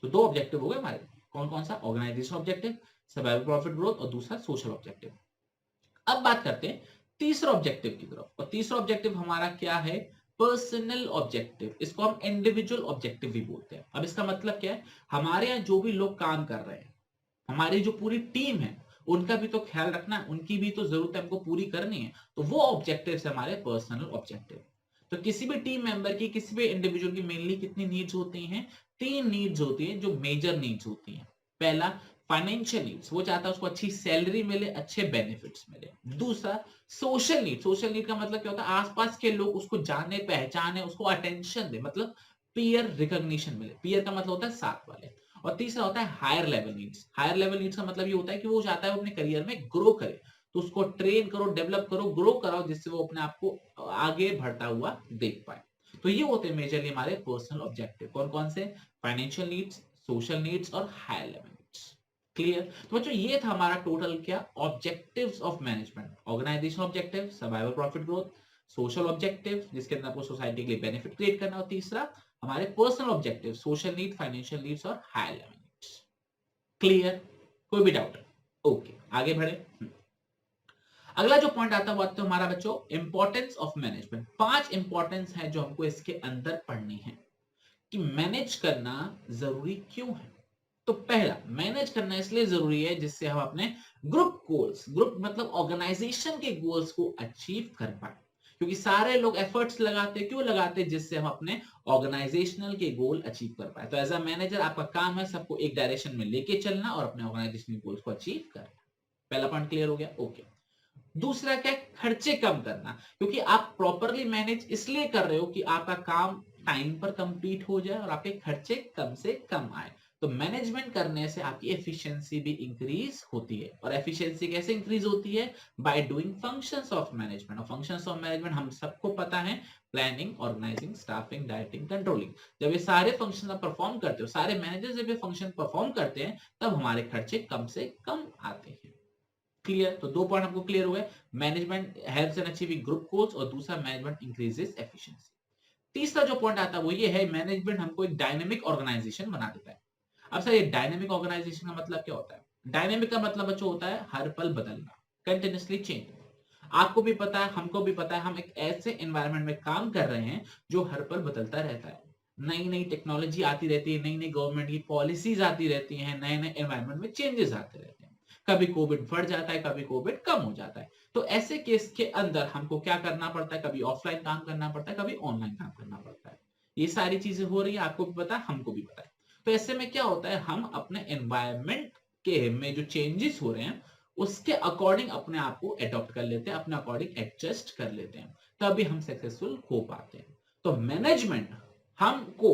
तो दो ऑब्जेक्टिव हो गए हमारे, कौन कौन सा, organisation objective, survival profit growth, और दूसरा सोशल ऑब्जेक्टिव। अब बात करते हैं तीसरा ऑब्जेक्टिव की तरफ, और तीसरा ऑब्जेक्टिव हमारा क्या है, पर्सनल ऑब्जेक्टिव। इसको हम इंडिविजुअल ऑब्जेक्टिव भी बोलते हैं। अब इसका मतलब क्या है, हमारे यहाँ जो भी लोग काम कर रहे हैं, हमारी जो पूरी टीम है, उनका भी तो ख्याल रखना है, उनकी भी तो जरूरत हमको पूरी करनी है। तो वो ऑब्जेक्टिव है हमारे पर्सनल ऑब्जेक्टिव। तो किसी भी टीम मेंबर की, किसी भी इंडिविजुअल की मेनली कितनी नीड्स होती हैं, तीन नीड्स होती हैं जो मेजर नीड्स होती हैं। पहला फाइनेंशियल नीड्स, वो चाहता है उसको अच्छी सैलरी मिले, अच्छे बेनिफिट्स मिले। दूसरा सोशल नीड, सोशल नीड का मतलब क्या होता है, आसपास के लोग उसको जाने पहचाने, उसको अटेंशन दे, मतलब पीयर रिकॉग्निशन मिले। पीयर का मतलब होता है साथ वाले। और तीसरा होता है higher level needs. Higher level needs का मतलब ये होता है कि वो चाहता है वो अपने करियर में ग्रो करे, तो उसको ट्रेन करो, डेवलप करो, ग्रो कराओ, जिससे वो अपने आप को आगे बढ़ता हुआ देख पाए। तो ये होते हैं मेजरली हमारे पर्सनल ऑब्जेक्टिव। कौन कौन से, फाइनेंशियल नीड्स, सोशल नीड्स और हायर लेवल नीड्स। क्लियर। तो बच्चों ये था हमारा टोटल क्या, objectives of management. Organisation objective, survival profit growth, social objective जिसके अंदर आपको सोसाइटी के लिए बेनिफिट क्रिएट करना, और तीसरा हमारे personal objective, social need, financial needs और हायर लेवल नीड्स। क्लियर, कोई भी डाउट? ओके, आगे बढ़े। अगला जो पॉइंट आता है वो आता है हमारा बच्चों इंपॉर्टेंस ऑफ मैनेजमेंट। 5 इंपॉर्टेंस है जो हमको इसके अंदर पढ़नी है कि मैनेज करना जरूरी क्यों है। तो पहला, मैनेज करना इसलिए जरूरी है जिससे हम अपने ग्रुप गोल्स, ग्रुप मतलब ऑर्गेनाइजेशन के गोल्स को अचीव कर पाए। क्योंकि सारे लोग एफर्ट्स लगाते, क्यों लगाते, जिससे हम अपने ऑर्गेनाइजेशनल के गोल अचीव कर पाए। तो एज अ मैनेजर आपका काम है सबको एक डायरेक्शन में लेके चलना और अपने ऑर्गेनाइजेशनल गोल्स को अचीव करना। पहला पॉइंट क्लियर हो गया, ओके। दूसरा क्या, खर्चे कम करना। क्योंकि आप प्रॉपरली मैनेज इसलिए कर रहे हो कि आपका काम टाइम पर कंप्लीट हो जाए और आपके खर्चे कम से कम आए। तो मैनेजमेंट करने से आपकी एफिशिएंसी भी इंक्रीज होती है। और एफिशिएंसी कैसे इंक्रीज होती है, by doing functions of management. और फंक्शंस ऑफ मैनेजमेंट हम सबको पता है, planning, organising, staffing, directing, controlling. जब ये सारे फंक्शन आप परफॉर्म करते हो, सारे मैनेजर जब ये फंक्शन परफॉर्म करते हैं, तब हमारे खर्चे कम से कम आते हैं। क्लियर। तो दो पॉइंट हमको क्लियर हुए, management helps in achieving group goals, और दूसरा मैनेजमेंट इंक्रीजेस एफिशिएंसी। तीसरा जो पॉइंट आता है वो ये है, मैनेजमेंट हमको एक डायनेमिक ऑर्गेनाइजेशन बना देता है। अब सर ये डायनेमिक ऑर्गेनाइजेशन का मतलब क्या होता है, डायनेमिक का मतलब बच्चों होता है हर पल बदलना, कंटिन्यूअसली चेंज। आपको भी पता है, हमको भी पता है, हम एक ऐसे एनवायरनमेंट में काम कर रहे हैं जो हर पल बदलता रहता है। नई नई टेक्नोलॉजी आती रहती है, नई नई गवर्नमेंट की पॉलिसीज आती रहती हैं, नए नए एनवायरनमेंट में चेंजेस आते रहते हैं। कभी कोविड बढ़ जाता है, कभी कोविड कम हो जाता है। तो ऐसे केस के अंदर हमको क्या करना पड़ता है, कभी ऑफलाइन काम करना पड़ता है, कभी ऑनलाइन काम करना पड़ता है। ये सारी चीजें हो रही है, आपको भी पता है, हमको भी पता है। तो ऐसे में क्या होता है, हम अपने एनवायरनमेंट के में जो चेंजेस हो रहे हैं उसके अकॉर्डिंग अपने आप को एडॉप्ट कर लेते हैं, अपने अकॉर्डिंग एडजस्ट कर लेते हैं, तभी हम सक्सेसफुल हो पाते हैं। तो मैनेजमेंट हमको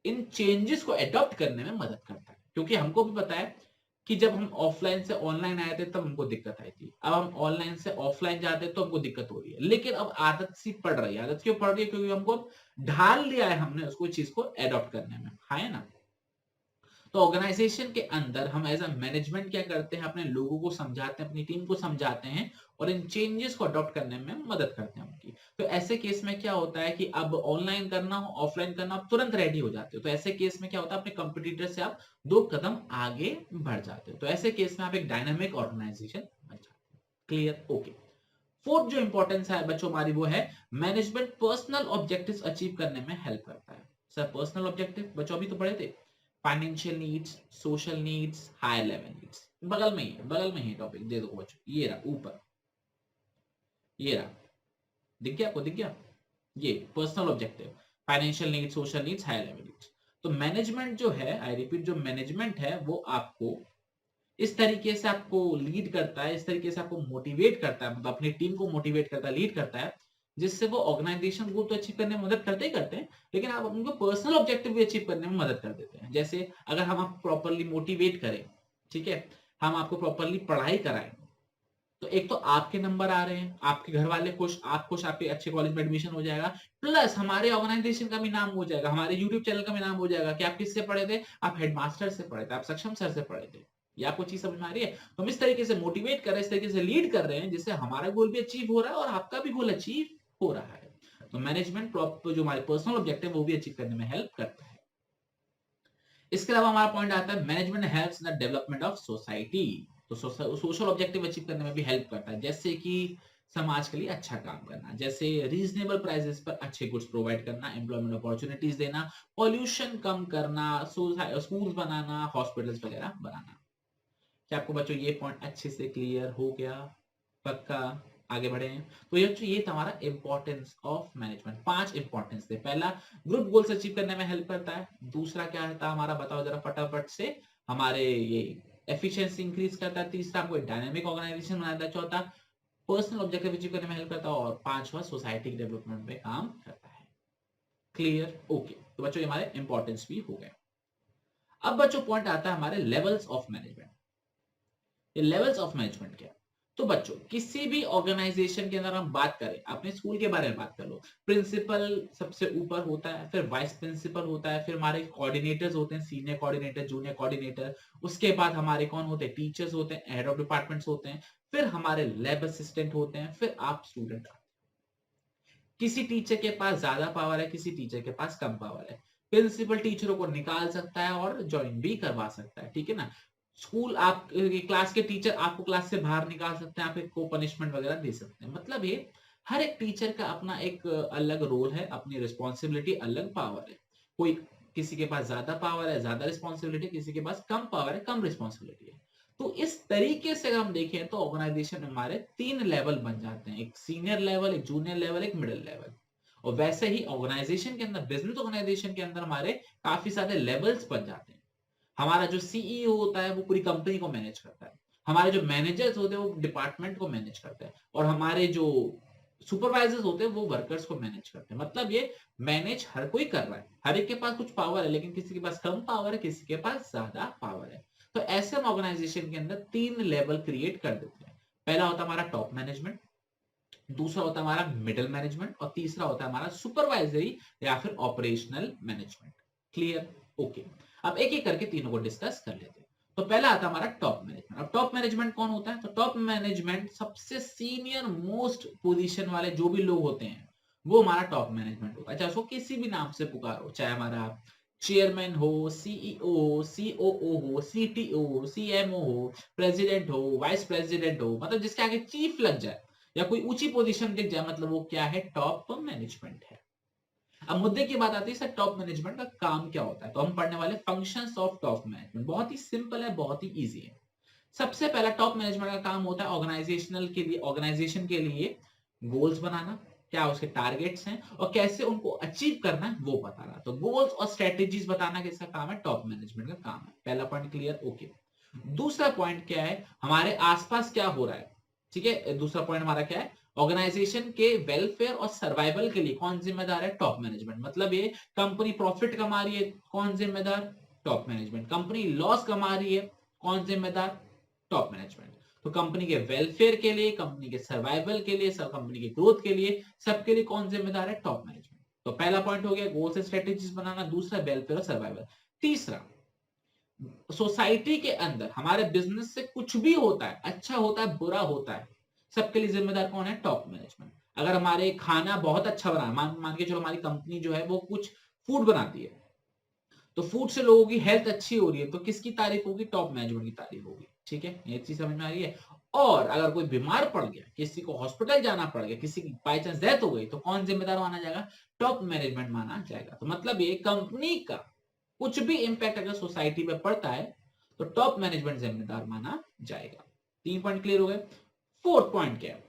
इन चेंजेस को एडॉप्ट करने में मदद करता है। क्योंकि हमको भी पता है कि जब हम ऑफलाइन से ऑनलाइन आए थे तब हमको दिक्कत आई थी, अब हम ऑनलाइन से ऑफलाइन जाते हैं तो हमको दिक्कत हो रही है। लेकिन अब आदत सी पड़ रही है। आदत क्यों पड़ रही है, क्योंकि हमको ढाल लिया है हमने उसको, चीज को एडॉप्ट करने में, है ना। तो ऑर्गेनाइजेशन के अंदर हम एज अ मैनेजमेंट क्या करते हैं, अपने लोगों को समझाते हैं, अपनी टीम को समझाते हैं और इन चेंजेस को अडॉप्ट करने में मदद करते हैं उनकी। तो ऐसे केस में क्या होता है कि अब ऑनलाइन करना हो, ऑफलाइन करना हो, तुरंत रेडी हो जाते हो। तो ऐसे केस में क्या होता है, अपने कंपटीटर से आप 2 कदम आगे बढ़ जाते हो। तो ऐसे केस में आप एक डायनामिक ऑर्गेनाइजेशन बन जाते हो। Clear, okay. फोर्थ जो इंपॉर्टेंस है बच्चों हमारी वो है, मैनेजमेंट पर्सनल ऑब्जेक्टिव्स अचीव करने में हेल्प करता है। सर पर्सनल ऑब्जेक्टिव बच्चों अभी तो पढ़े थे, financial needs, social needs, higher level needs. बगल में ही टॉपिक दे दो बच्चों, ये रहा ऊपर, ये रहा, दिख गया आपको, दिख गया, ये personal objective, financial needs, social needs, higher level needs. तो मैनेजमेंट जो है, आई रिपीट, जो मैनेजमेंट है वो आपको इस तरीके से आपको लीड करता है, इस तरीके से आपको मोटिवेट करता है, मतलब अपनी टीम को मोटिवेट करता है, लीड करता है, जिससे वो ऑर्गेनाइजेशन गोल तो अचीव करने में मदद करते ही करते हैं, लेकिन आप उनको पर्सनल ऑब्जेक्टिव भी अचीव करने में मदद कर देते हैं। जैसे अगर हम आपको प्रॉपरली मोटिवेट करें, ठीक है, हम आपको प्रॉपरली पढ़ाई कराएं, तो एक तो आपके नंबर आ रहे हैं, आपके घर वाले खुश, आप खुश, आपके अच्छे कॉलेज में एडमिशन हो जाएगा, प्लस हमारे ऑर्गेनाइजेशन का भी नाम हो जाएगा, हमारे यूट्यूब चैनल का भी नाम हो जाएगा कि आप किससे पढ़े थे, आप हेडमास्टर से पढ़े थे, आप सक्षम सर से पढ़े थे। ये आपको चीज समझ में आ रही है? तो हम इस तरीके से मोटिवेट कर रहे हैं, इस तरीके से लीड कर रहे हैं, जिससे हमारा गोल भी अचीव हो रहा है और आपका भी गोल अचीव हो रहा है। तो मैनेजमेंट प्रॉपर जो हमारे पर्सनल ऑब्जेक्टिव वो भी अचीव करने में हेल्प करता है। इसके अलावा हमारा पॉइंट आता है management helps in the development of society. तो सोशल ऑब्जेक्टिव अचीव करने में भी हेल्प करता है, जैसे कि समाज के लिए अच्छा काम करना, जैसे रीजनेबल प्राइसेस पर अच्छे गुड्स प्रोवाइड करना, एम्प्लॉयमेंट अपॉर्चुनिटीज देना, पॉल्यूशन कम करना, स्कूल्स बनाना, हॉस्पिटल्स वगैरह बनाना। क्या आपको बच्चों ये पॉइंट अच्छे से क्लियर हो गया? पक्का? आगे बढ़े। तो ये हमारा इंपॉर्टेंस ऑफ मैनेजमेंट, 5 इंपॉर्टेंस थे। पहला, ग्रुप गोल्स अचीव करने में हेल्प करता है। दूसरा क्या था हमारा, बताओ जरा फटाफट से, हमारे ये एफिशिएंसी इंक्रीज करता है। तीसरा, कोई डायनामिक ऑर्गेनाइजेशन बनाता है। चौथा, पर्सनल ऑब्जेक्टिव अचीव करने में हेल्प करता है। और पांचवा, सोसाइटी के डेवलपमेंट में काम करता है। क्लियर? ओके। तो बच्चों ये हमारे इंपॉर्टेंस भी हो गए। अब बच्चों पॉइंट आता है हमारे लेवल्स ऑफ मैनेजमेंट। ये लेवल्स ऑफ मैनेजमेंट क्या है? तो बच्चों किसी भी ऑर्गेनाइजेशन के अंदर हम बात करें, अपने स्कूल के बारे में बात कर लो, प्रिंसिपल सबसे ऊपर होता है, फिर वाइस प्रिंसिपल होता है, फिर हमारे कोऑर्डिनेटर्स होते हैं, सीनियर कोऑर्डिनेटर, जूनियर कोऑर्डिनेटर, उसके बाद हमारे कौन होते हैं, टीचर्स होते हैं, हेड ऑफ डिपार्टमेंट्स होते हैं, फिर हमारे लैब असिस्टेंट होते हैं, फिर आप स्टूडेंट। किसी टीचर के पास ज्यादा पावर है, किसी टीचर के पास कम पावर है। प्रिंसिपल टीचरों को निकाल सकता है और ज्वाइन भी करवा सकता है, ठीक है ना। स्कूल, आप क्लास के टीचर आपको क्लास से बाहर निकाल सकते हैं, आपको पनिशमेंट वगैरह दे सकते हैं। मतलब ये हर एक टीचर का अपना एक अलग रोल है, अपनी रिस्पॉन्सिबिलिटी, अलग पावर है। कोई, किसी के पास ज्यादा पावर है, ज्यादा रिस्पॉन्सिबिलिटी, किसी के पास कम पावर है, कम रिस्पॉन्सिबिलिटी है। तो इस तरीके से अगर हम देखें तो ऑर्गेनाइजेशन में हमारे 3 लेवल बन जाते हैं, एक सीनियर लेवल, एक जूनियर लेवल, एक मिडिल लेवल। और वैसे ही ऑर्गेनाइजेशन के अंदर, बिजनेस ऑर्गेनाइजेशन के अंदर हमारे काफी सारे लेवल्स बन जाते हैं। हमारा जो सीईओ होता है वो पूरी कंपनी को मैनेज करता है, हमारे जो मैनेजर्स होते हैं वो डिपार्टमेंट को मैनेज करते हैं, और हमारे जो सुपरवाइजर्स होते हैं वो वर्कर्स को मैनेज करते हैं। मतलब ये मैनेज हर कोई कर रहा है, हर एक के पास कुछ पावर है, लेकिन किसी के पास कम पावर है, किसी के पास ज्यादा पावर है। तो ऐसे हम ऑर्गेनाइजेशन के अंदर 3 लेवल क्रिएट कर देते हैं। पहला होता है हमारा टॉप मैनेजमेंट, दूसरा होता है हमारा मिडिल मैनेजमेंट, और तीसरा होता है हमारा सुपरवाइजरी या फिर ऑपरेशनल मैनेजमेंट। क्लियर? ओके। अब एक एक करके तीनों को डिस्कस कर लेते हैं। तो पहला आता है हमारा टॉप मैनेजमेंट। अब टॉप मैनेजमेंट कौन होता है? तो टॉप मैनेजमेंट सबसे सीनियर मोस्ट पोजीशन वाले जो भी लोग होते हैं वो हमारा टॉप मैनेजमेंट होता है। चाहे उसको किसी भी नाम से पुकारो, चाहे हमारा चेयरमैन हो, सीईओ हो, सीओओ हो, सीटीओ, सीएमओ हो, प्रेसिडेंट हो, वाइस प्रेसिडेंट हो, मतलब जिसके आगे चीफ लग जाए या कोई ऊंची पोजीशन दिख जाए, मतलब वो क्या है? टॉप मैनेजमेंट है। अब मुद्दे की बात आती है सर, टॉप मैनेजमेंट का काम क्या होता है? तो हम पढ़ने वाले फंक्शंस ऑफ टॉप मैनेजमेंट। बहुत ही सिंपल है, बहुत ही इजी है। सबसे पहला टॉप मैनेजमेंट का काम होता है ऑर्गेनाइजेशनल के लिए, ऑर्गेनाइजेशन के लिए गोल्स बनाना, क्या उसके टारगेट्स हैं और कैसे उनको अचीव करना है वो बताना। तो गोल्स और स्ट्रेटेजीज बताना किसका काम है? टॉप मैनेजमेंट का काम है। पहला पॉइंट क्लियर? ओके। दूसरा पॉइंट क्या है? हमारे आसपास क्या हो रहा है, ठीक है। दूसरा पॉइंट हमारा क्या है? ऑर्गेनाइजेशन के वेलफेयर और सर्वाइवल के लिए कौन जिम्मेदार है? Top management. मतलब ये कंपनी प्रॉफिट कमा रही है, कौन जिम्मेदार? Top management. कंपनी लॉस कमा रही है, कौन जिम्मेदार? Top management. तो कंपनी के वेलफेयर के लिए, कंपनी के सर्वाइवल के लिए, सब कंपनी के ग्रोथ के लिए, सबके लिए कौन जिम्मेदार है? Top management. तो पहला पॉइंट हो गया गोल्स एंड स्ट्रेटेजीज बनाना, दूसरा वेलफेयर और सर्वाइवल। तीसरा, सोसाइटी के अंदर हमारे बिजनेस से कुछ भी होता है, अच्छा होता है, बुरा होता है, सबके लिए जिम्मेदार कौन है? Top management. अगर हमारे खाना बहुत अच्छा बना, मान के चलो हमारी कंपनी जो है वो कुछ फूड बनाती है, तो फूड से लोगों की हेल्थ अच्छी हो रही है, तो किसकी तारीफ होगी? टॉप मैनेजमेंट की तारीफ होगी। ठीक है, ये चीज समझ में आ रही है। और अगर कोई बीमार पड़ गया, किसी को हॉस्पिटल जाना पड़ गया, किसी की बाई चांस डेथ हो गई, तो कौन जिम्मेदार माना जाएगा? टॉप मैनेजमेंट माना जाएगा। तो मतलब ये कंपनी का कुछ भी इंपैक्ट अगर सोसाइटी पे पड़ता है तो टॉप मैनेजमेंट जिम्मेदार माना जाएगा। 3 पॉइंट क्लियर हो गए। फोर्थ पॉइंट क्या है?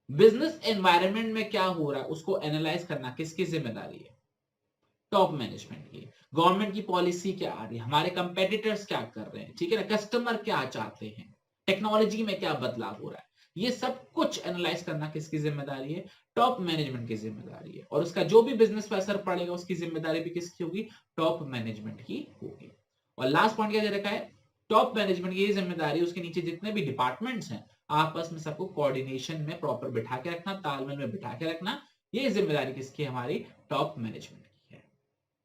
बिजनेस एनवायरनमेंट में क्या हो रहा है उसको एनालाइज करना किसकी जिम्मेदारी है? टॉप मैनेजमेंट की। गवर्नमेंट की पॉलिसी क्या आ रही है, हमारे कंपेटिटर्स क्या कर रहे हैं, ठीक है ना, कस्टमर क्या चाहते हैं, टेक्नोलॉजी में क्या बदलाव हो रहा है, ये सब कुछ एनालाइज करना किसकी जिम्मेदारी है, टॉप मैनेजमेंट की जिम्मेदारी है। और उसका जो भी बिजनेस पर असर पड़ेगा उसकी जिम्मेदारी भी किसकी होगी, टॉप मैनेजमेंट की होगी। और लास्ट पॉइंट क्या दे रखा है, टॉप मैनेजमेंट की ये जिम्मेदारी, उसके नीचे जितने भी डिपार्टमेंट्स हैं आपस में सबको कोऑर्डिनेशन में प्रॉपर बिठा के रखना, तालमेल में बिठा के रखना, ये जिम्मेदारी किसकी है, हमारी टॉप मैनेजमेंट की है।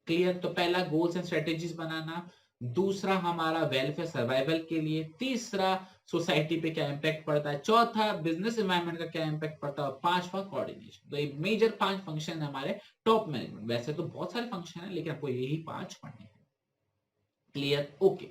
क्लियर। तो पहला गोल्स एंड स्ट्रेटेजीज बनाना, दूसरा हमारा वेलफेयर सर्वाइवल के लिए, तीसरा सोसाइटी पे क्या इंपैक्ट पड़ता है, चौथा बिजनेस एनवायरनमेंट का क्या इंपैक्ट पड़ता है, और पांचवा कोऑर्डिनेशन। तो ये मेजर 5 फंक्शन है हमारे टॉप मैनेजमेंट। वैसे तो बहुत सारे फंक्शन है लेकिन आपको यही 5 पढ़ने हैं। Clear, okay.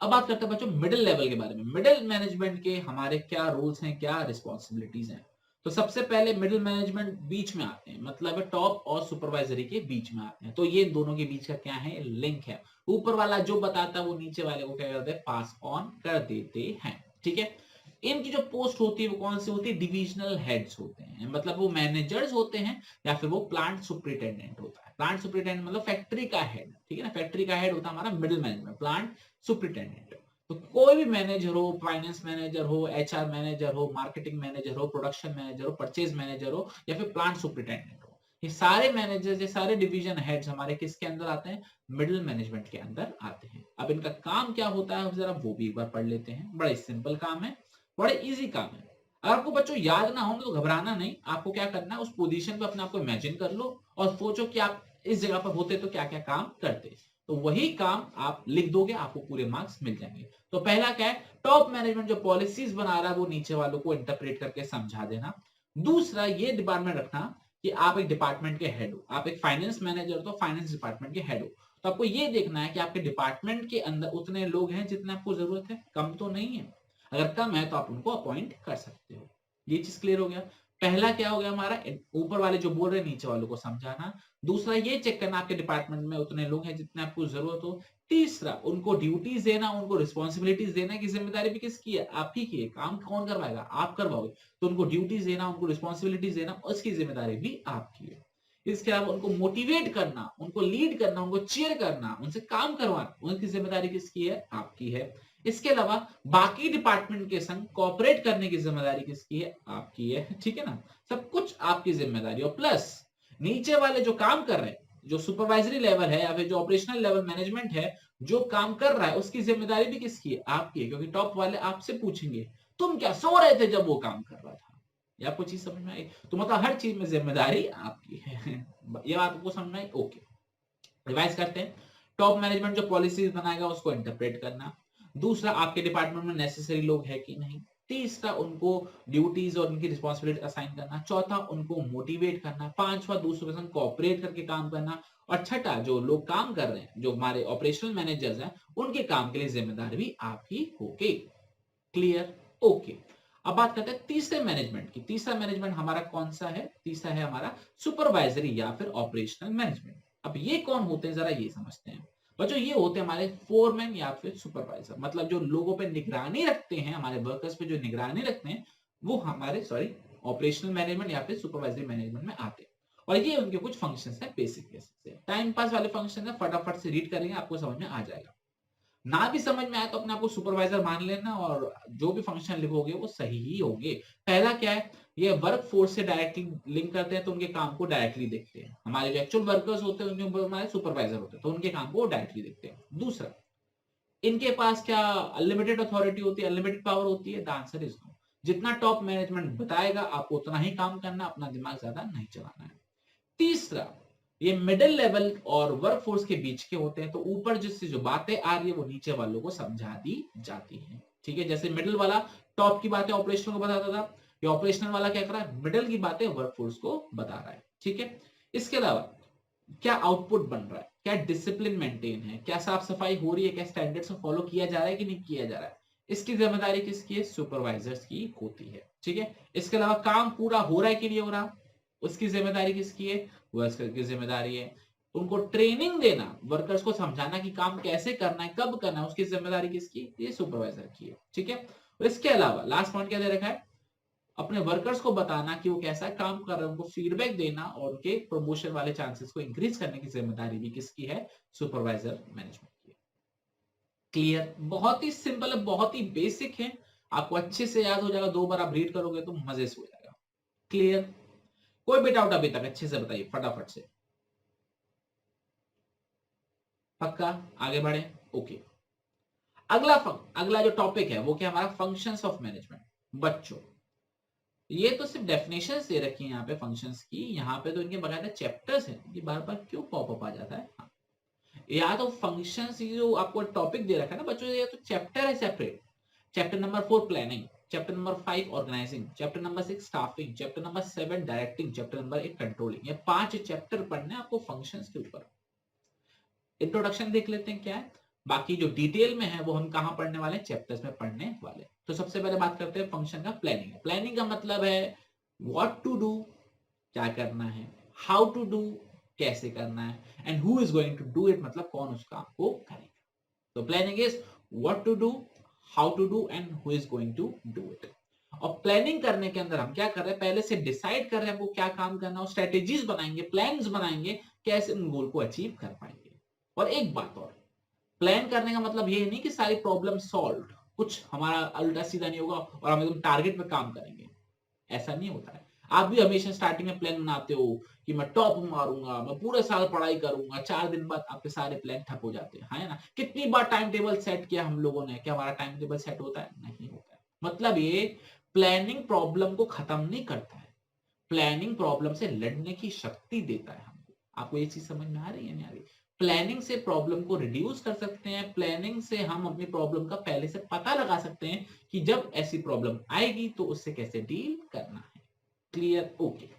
अब बात करते हैं बच्चों मिडिल लेवल के बारे में। मिडिल मैनेजमेंट के हमारे क्या रोल्स हैं, क्या रिस्पॉन्सिबिलिटीज हैं। तो सबसे पहले मिडिल मैनेजमेंट बीच में आते हैं, मतलब टॉप और सुपरवाइजरी के बीच में आते हैं। तो ये दोनों के बीच का क्या है, लिंक है। ऊपर वाला जो बताता है वो नीचे वाले को क्या करते हैं, पास ऑन कर देते हैं, ठीक है। इनकी जो पोस्ट होती है वो कौन सी होती है, डिविजनल हेड्स होते हैं, मतलब वो मैनेजर्स होते हैं या फिर वो प्लांट सुपरिटेंडेंट होता है। प्लांट सुपरिटेंडेंट मतलब फैक्ट्री का हेड, ठीक है ना, फैक्ट्री का हेड होता है हमारा मिडिल मैनेजमेंट, प्लांट सुपरिटेंडेंट। तो कोई भी मैनेजर हो, फाइनेंस मैनेजर हो, एचआर मैनेजर हो, मार्केटिंग मैनेजर हो, प्रोडक्शन मैनेजर हो, परचेज मैनेजर हो या फिर प्लांट सुपरिटेंडेंट हो, ये सारे मैनेजर्स, ये सारे डिवीजन हेड्स हमारे किसके अंदर आते हैं, मिडिल मैनेजमेंट के अंदर आते हैं। अब इनका काम क्या होता है जरा वो भी एक बार पढ़ लेते हैं। बड़ा सिंपल काम है, बड़ा इजी काम है। अगर आपको बच्चों याद ना हो तो घबराना नहीं, आपको क्या करना है, उस पोजीशन पे अपने आप को इमेजिन कर लो और सोचो कि आप इस जगह पर होते तो क्या क्या काम करते। तो वही काम आप लिख दोगे, आपको पूरे मार्क्स मिल जाएंगे। तो पहला क्या है, टॉप मैनेजमेंट जो पॉलिसीज बना रहा है वो नीचे वालों को इंटरप्रेट करके समझा देना। दूसरा ये डिपार्टमेंट रखना कि आप एक डिपार्टमेंट के हेड हो, आप एक फाइनेंस मैनेजर तो फाइनेंस डिपार्टमेंट के हेड हो, तो आपको ये देखना है कि आपके डिपार्टमेंट के अंदर उतने लोग हैं जितने आपको जरूरत है, कम तो नहीं है। अगर कम है तो आप उनको अपॉइंट कर सकते हो। ये चीज क्लियर हो गया। पहला क्या हो गया हमारा, ऊपर वाले जो बोल रहे हैं नीचे वालों को समझाना। दूसरा ये चेक करना आपके डिपार्टमेंट में उतने लोग हैं जितने आपको जरूरत हो। तीसरा उनको ड्यूटीज देना, उनको रिस्पॉन्सिबिलिटीज देना की जिम्मेदारी भी किसकी है, आपकी की है। काम कौन करवाएगा, आप करवाओगे, तो उनको ड्यूटीज देना, उनको रिस्पॉन्सिबिलिटीज देना, उसकी जिम्मेदारी भी आपकी है। इसके अलावा उनको मोटिवेट करना, उनको लीड करना, उनको चीयर करना, उनसे काम करवाना, उनकी जिम्मेदारी किसकी है, आपकी है। इसके अलावा बाकी डिपार्टमेंट के संग कोऑपरेट करने की जिम्मेदारी किसकी है, आपकी है, ठीक है ना। सब कुछ आपकी जिम्मेदारी। और प्लस नीचे वाले जो काम कर रहे हैं, जो सुपरवाइजरी लेवल है या फिर जो ऑपरेशनल लेवल मैनेजमेंट है जो काम कर रहा है, उसकी जिम्मेदारी भी किसकी है, आपकी है। क्योंकि टॉप वाले आपसे पूछेंगे तुम क्या सो रहे थे जब वो काम कर रहा था, या आपको चीज समझ में आई। तो मतलब हर चीज में जिम्मेदारी आपकी है। ये बात आपको समझ में आई, ओके। रिवाइज करते हैं। टॉप मैनेजमेंट जो पॉलिसीज बनाएगा उसको इंटरप्रेट करना। दूसरा आपके डिपार्टमेंट में नेसेसरी लोग है कि नहीं। तीसरा उनको ड्यूटीज और उनकी रिस्पॉन्सिबिलिटी असाइन करना। चौथा उनको मोटिवेट करना। पांचवा दूसरों के साथ कोऑपरेट करके काम करना। और छठा जो लोग काम कर रहे हैं, जो हमारे ऑपरेशनल मैनेजर्स हैं, उनके काम के लिए जिम्मेदार भी आप ही होगे। Clear, okay. अब बात करते हैं तीसरे मैनेजमेंट की। तीसरा मैनेजमेंट हमारा कौन सा है, तीसरा है हमारा सुपरवाइजरी या फिर ऑपरेशनल मैनेजमेंट। अब ये कौन होते हैं जरा ये समझते हैं बच्चों। ये होते हैं हमारे फोरमैन या फिर सुपरवाइजर, मतलब जो लोगों पे निगरानी रखते हैं, हमारे वर्कर्स पे जो निगरानी रखते हैं, वो हमारे ऑपरेशनल मैनेजमेंट या फिर सुपरवाइजरी मैनेजमेंट में आते हैं। और ये उनके कुछ फंक्शंस है, बेसिक बेसिक टाइम पास वाले फंक्शन है, फटाफट से रीड करेंगे आपको समझ में आ जाएगा। ना भी समझ में आए तो अपने आपको सुपरवाइजर मान लेना और जो भी फंक्शन लिखोगे वो सही ही होंगे। पहला क्या है, ये वर्क फोर्स से डायरेक्टली लिंक करते हैं, तो उनके काम को डायरेक्टली देखते हैं। हमारे जो एक्चुअल वर्कर्स होते हैं उनके ऊपर हमारे सुपरवाइजर होते हैं, तो उनके काम को डायरेक्टली देखते हैं। दूसरा, इनके पास क्या अनलिमिटेड अथॉरिटी होती है, अनलिमिटेड पावर होती है? The answer is no. जितना टॉप मैनेजमेंट बताएगा आपको उतना ही काम करना, अपना दिमाग ज्यादा नहीं चलाना है। तीसरा, ये मिडिल लेवल और वर्कफोर्स के बीच के होते हैं, तो ऊपर जिससे जो बातें आ रही है वो नीचे वालों को समझा दी जाती है, ठीक है। जैसे मिडिल वाला टॉप की बातें ऑपरेशनल को बताता था, ये ऑपरेशनल वाला क्या कर रहा है, मिडिल की बातें वर्कफोर्स को बता रहा है, ठीक है। इसके अलावा क्या आउटपुट बन रहा है, क्या डिसिप्लिन मेंटेन है, क्या साफ सफाई हो रही है, क्या स्टैंडर्ड्स को फॉलो किया जा रहा है कि नहीं किया जा रहा है, इसकी जिम्मेदारी किसकी है, सुपरवाइजर्स की होती है, ठीक है। इसके अलावा काम पूरा हो रहा है कि नहीं हो रहा, उसकी जिम्मेदारी किसकी है, वर्कर्स की जिम्मेदारी है। उनको ट्रेनिंग देना, वर्कर्स को समझाना कि काम कैसे करना है, कब करना है, उसकी जिम्मेदारी किसकी, ये सुपरवाइजर की है, ठीक है। और इसके अलावा लास्ट पॉइंट क्या दे रखा है, अपने वर्कर्स को बताना कि वो कैसा काम कर रहे हैं, उनको फीडबैक देना और उनके प्रमोशन वाले चांसेस को इंक्रीज करने की जिम्मेदारी भी किसकी है? सुपरवाइजर मैनेजमेंट की। क्लियर? बहुत ही सिंपल है, बहुत ही बेसिक है, आपको अच्छे से याद हो जाएगा, 2 बार आप रीड करोगे तो मजे से हो जाएगा। क्लियर? कोई भी डाउट अभी तक अच्छे से बताइए फटाफट से। पक्का? आगे बढ़े? ओके। अगला जो टॉपिक है वो क्या हमारा? Functions of management. बच्चों ये तो सिर्फ डेफिनेशंस दे रखी है यहाँ पे फंक्शंस की, यहाँ पे तो इनके बकायदा चैप्टर्स हैं। ये बार बार क्यों पॉपअप आ जाता है? हाँ। या तो फंक्शंस जो आपको टॉपिक दे रखा है ना बच्चों, ये तो चैप्टर है separate. Chapter number 4 planning, chapter number 5 organising, chapter number 6 staffing, chapter number 7 directing, chapter number 8 controlling. ये 5 चैप्टर पढ़ने आपको फंक्शंस के ऊपर। इंट्रोडक्शन देख लेते हैं क्या है, बाकी जो डिटेल में है वो हम कहां पढ़ने वाले? चैप्टर्स में पढ़ने वाले। तो सबसे पहले बात करते हैं फंक्शन का, प्लानिंग। प्लानिंग का मतलब है व्हाट टू डू, क्या करना है, हाउ टू डू, कैसे करना है, and who is going to do it, मतलब कौन उस काम को करेगा। तो planning is what to do, how to do and who is going to do it. और प्लानिंग करने के अंदर हम क्या कर रहे हैं? पहले से डिसाइड कर रहे हैं वो क्या काम करना है, स्ट्रेटेजीज बनाएंगे, प्लान्स बनाएंगे, कैसे उन गोल को अचीव कर पाएंगे। और एक बात और, प्लान करने का मतलब ये नहीं कि सारी प्रॉब्लम सॉल्व, कुछ हमारा उल्टा सीधा नहीं होगा और हम एकदम टारगेट पे काम करेंगे, ऐसा नहीं होता है। आप भी हमेशा स्टार्टिंग में प्लान बनाते हो कि मैं टॉप मारूंगा, मैं पूरे साल पढ़ाई करूंगा, 4 दिन बाद आपके सारे प्लान ठप हो जाते हैं, है ना? कितनी बार टाइम टेबल सेट किया हम लोगों ने, क्या हमारा टाइम टेबल सेट होता है? नहीं होता है। मतलब ये प्लानिंग प्रॉब्लम को खत्म नहीं करता है, प्लानिंग प्रॉब्लम से लड़ने की शक्ति देता है हमको। आपको ये चीज समझ में आ रही है नहीं आ रही? प्लानिंग से प्रॉब्लम को रिड्यूस कर सकते हैं, प्लानिंग से हम अपनी प्रॉब्लम का पहले से पता लगा सकते हैं कि जब ऐसी प्रॉब्लम आएगी तो उससे कैसे डील करना है। क्लियर? ओके।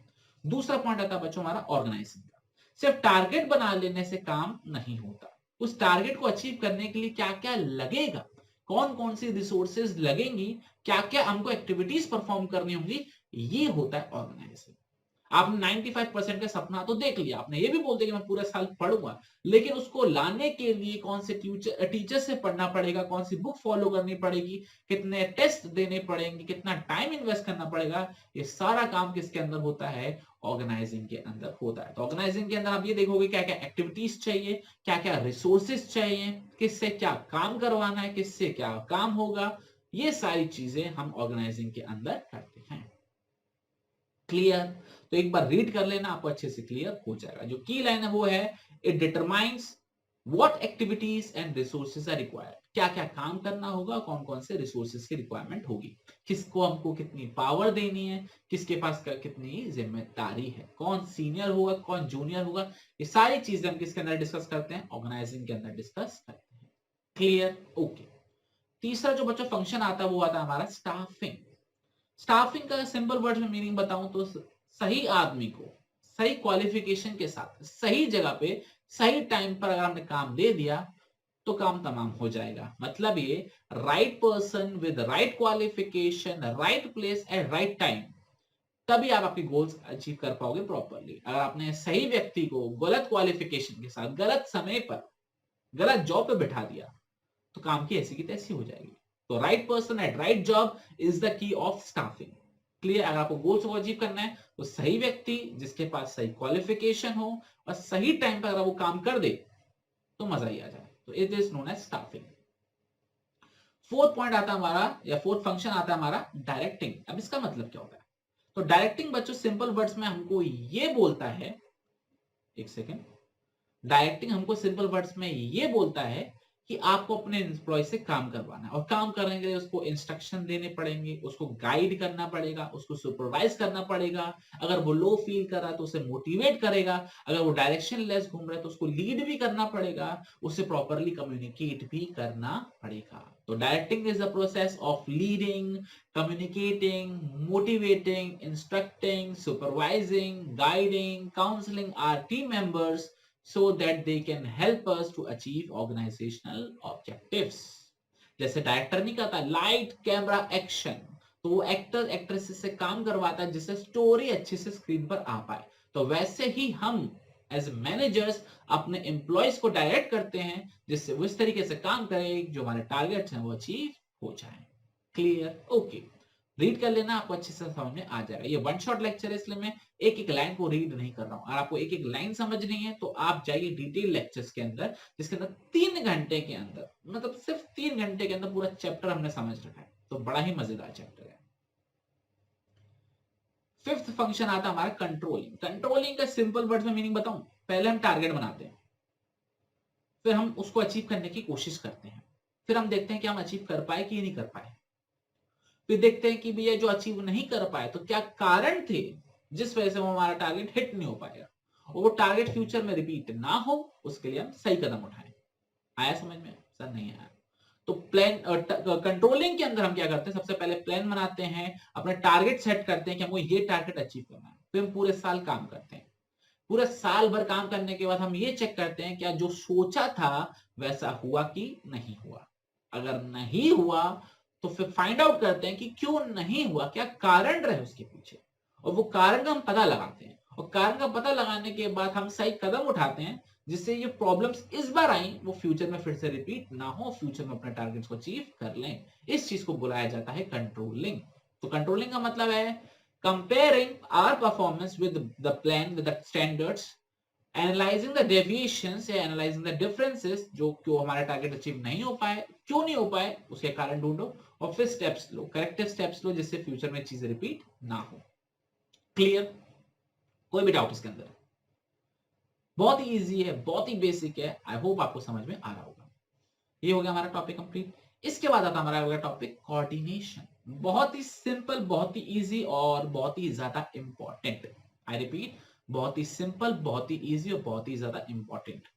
दूसरा पॉइंट आता है बच्चों हमारा ऑर्गेनाइजिंग का। सिर्फ टारगेट बना लेने से काम नहीं होता, उस टारगेट को अचीव करने के लिए क्या क्या लगेगा, कौन कौन सी रिसोर्सेज लगेंगी, क्या क्या हमको एक्टिविटीज परफॉर्म करनी होंगी, ये होता है ऑर्गेनाइजिंग। आपने 95% का सपना तो देख लिया, आपने ये भी बोल दिया कि मैं पूरा साल पढ़ूंगा, लेकिन उसको लाने के लिए कौन से टीचर से पढ़ना पड़ेगा, कौन सी बुक फॉलो करनी पड़ेगी, कितने टेस्ट देने पड़ेंगे, कितना टाइम इन्वेस्ट करना पड़ेगा, ये सारा काम किसके अंदर होता है? ऑर्गेनाइजिंग के अंदर होता है। तो ऑर्गेनाइजिंग के अंदर आप ये देखोगे क्या क्या एक्टिविटीज चाहिए, क्या क्या रिसोर्सेज चाहिए, किससे क्या काम करवाना है, किससे क्या काम होगा, ये सारी चीजें हम ऑर्गेनाइजिंग के अंदर करते हैं। क्लियर? तो एक बार रीड कर लेना, आपको अच्छे से क्लियर हो जाएगा। जो की लाइन है वो है it determines what activities and resources are required. क्या क्या काम करना होगा, कौन कौन से रिसोर्सेज की रिक्वायरमेंट होगी, किसको हमको कितनी पावर देनी है, किसके पास कितनी जिम्मेदारी है, कौन सीनियर होगा, कौन जूनियर होगा, ये सारी चीजें हम किसके अंदर डिस्कस करते हैं? ऑर्गेनाइजिंग के अंदर डिस्कस करते हैं। क्लियर? ओके। तीसरा जो बच्चा फंक्शन आता है वो आता है हमारा स्टाफिंग। स्टाफिंग का सिंपल वर्ड में मीनिंग बताऊं तो सही आदमी को सही क्वालिफिकेशन के साथ सही जगह पे सही टाइम पर अगर हमने काम दे दिया तो काम तमाम हो जाएगा। मतलब ये right person with right qualification, right place at right time, तभी आप आपके गोल्स अचीव कर पाओगे प्रॉपरली। अगर आपने सही व्यक्ति को गलत क्वालिफिकेशन के साथ गलत समय पर गलत जॉब पे बिठा दिया तो काम की ऐसी की तैसी हो जाएगी। तो right person at right job is the key of staffing. Clear? अगर आपको गोल्स को अचीव करना है तो सही व्यक्ति जिसके पास सही क्वालिफिकेशन हो और सही टाइम पर अगर वो काम कर दे तो मजा ही आ जाए। तो it is known as staffing. Fourth point आता है हमारा, या फोर्थ फंक्शन आता है हमारा डायरेक्टिंग। अब इसका मतलब क्या होता है? तो डायरेक्टिंग बच्चों सिंपल वर्ड्स में हमको ये बोलता है, एक सेकेंड, डायरेक्टिंग हमको सिंपल वर्ड्स में ये बोलता है कि आपको अपने एम्प्लॉय से काम करवाना है और काम करने के लिए उसको इंस्ट्रक्शन देने पड़ेंगे, उसको गाइड करना पड़ेगा, उसको सुपरवाइज करना पड़ेगा। अगर वो लो फील कर रहा है तो उसे मोटिवेट करेगा, अगर वो डायरेक्शन लेस घूम रहा है तो उसको लीड भी करना पड़ेगा, उसे प्रॉपरली कम्युनिकेट भी करना पड़ेगा। तो directing is the process of leading, communicating, motivating, instructing, supervising, guiding, counselling our team members so that they can help us to achieve organizational objectives। जैसे डायरेक्टर नहीं कहता लाइट कैमरा एक्शन, तो वो actor actresses से काम करवाता है जिससे स्टोरी अच्छे से स्क्रीन पर आ पाए। तो वैसे ही हम एज मैनेजर्स अपने एम्प्लॉयज को डायरेक्ट करते हैं जिससे वो इस तरीके से काम करे जो हमारे टारगेट्स हैं वो अचीव हो जाए। क्लियर? ओके। रीड कर लेना, आपको अच्छे से समझ में आ जाएगा। ये वन शॉट लेक्चर है, इसलिए मैं एक एक लाइन को रीड नहीं कर रहा हूँ। अगर आपको एक एक लाइन समझनी है तो आप जाइए डिटेल लेक्चर्स के अंदर, जिसके अंदर 3 घंटे के अंदर, मतलब सिर्फ 3 घंटे के अंदर पूरा चैप्टर हमने समझ रखा है। तो बड़ा ही मजेदार चैप्टर है। फिफ्थ फंक्शन आता है हमारा कंट्रोलिंग। कंट्रोलिंग का सिंपल वर्ड्स में मीनिंग बताऊं, पहले हम टारगेट बनाते हैं, फिर हम उसको अचीव करने की कोशिश करते हैं, फिर हम देखते हैं कि हम अचीव कर पाए कि नहीं कर पाए, फिर देखते हैं कि भैया जो अचीव नहीं कर पाए तो क्या कारण थे जिस वजह से वो हमारा टारगेट हिट नहीं हो पाएगा, और वो टारगेट फ्यूचर में रिपीट ना हो उसके लिए हम सही कदम उठाएं। आया समझ में? सर नहीं आया तो प्लान कंट्रोलिंग के अंदर हम क्या करते हैं, सबसे पहले प्लान बनाते हैं, अपने टारगेट सेट करते हैं कि हमको ये टारगेट अचीव करना है, फिर हम पूरे साल काम करते हैं। पूरे साल भर काम करने के बाद हम ये चेक करते हैं क्या जो सोचा था वैसा हुआ कि नहीं हुआ। अगर नहीं हुआ तो फिर फाइंड आउट करते हैं कि क्यों नहीं हुआ, क्या कारण रहे उसके पीछे, और वो कारण का हम पता लगाते हैं, और कारण का पता लगाने के बाद हम सही कदम उठाते हैं जिससे ये प्रॉब्लम्स इस बार आई वो फ्यूचर में फिर से रिपीट ना हो, फ्यूचर में अपने टारगेट्स को अचीव कर लें। इस चीज को बुलाया जाता है कंट्रोलिंग। तो कंट्रोलिंग का मतलब है comparing our performance with the plan with the standards, analysing the deviations या एनालाइजिंग द डिफरेंसेस, जो क्यों हमारा टारगेट अचीव नहीं हो पाए, क्यों नहीं हो पाए उसके कारण ढूंढो, और फिर स्टेप्स लो, करेक्टिव स्टेप्स लो जिससे फ्यूचर में चीजें रिपीट ना हो। क्लियर? कोई भी डाउट इसके अंदर? बहुत ही इजी है, बहुत ही बेसिक है। आई होप आपको समझ में आ रहा होगा। ये हो गया हमारा टॉपिक कंप्लीट। इसके बाद आता हमारा हो गया टॉपिक कोऑर्डिनेशन। बहुत ही सिंपल, बहुत ही इजी और बहुत ही ज्यादा इंपॉर्टेंट। आई रिपीट, बहुत ही सिंपल, बहुत ही इजी और बहुत ही ज्यादा इंपॉर्टेंट।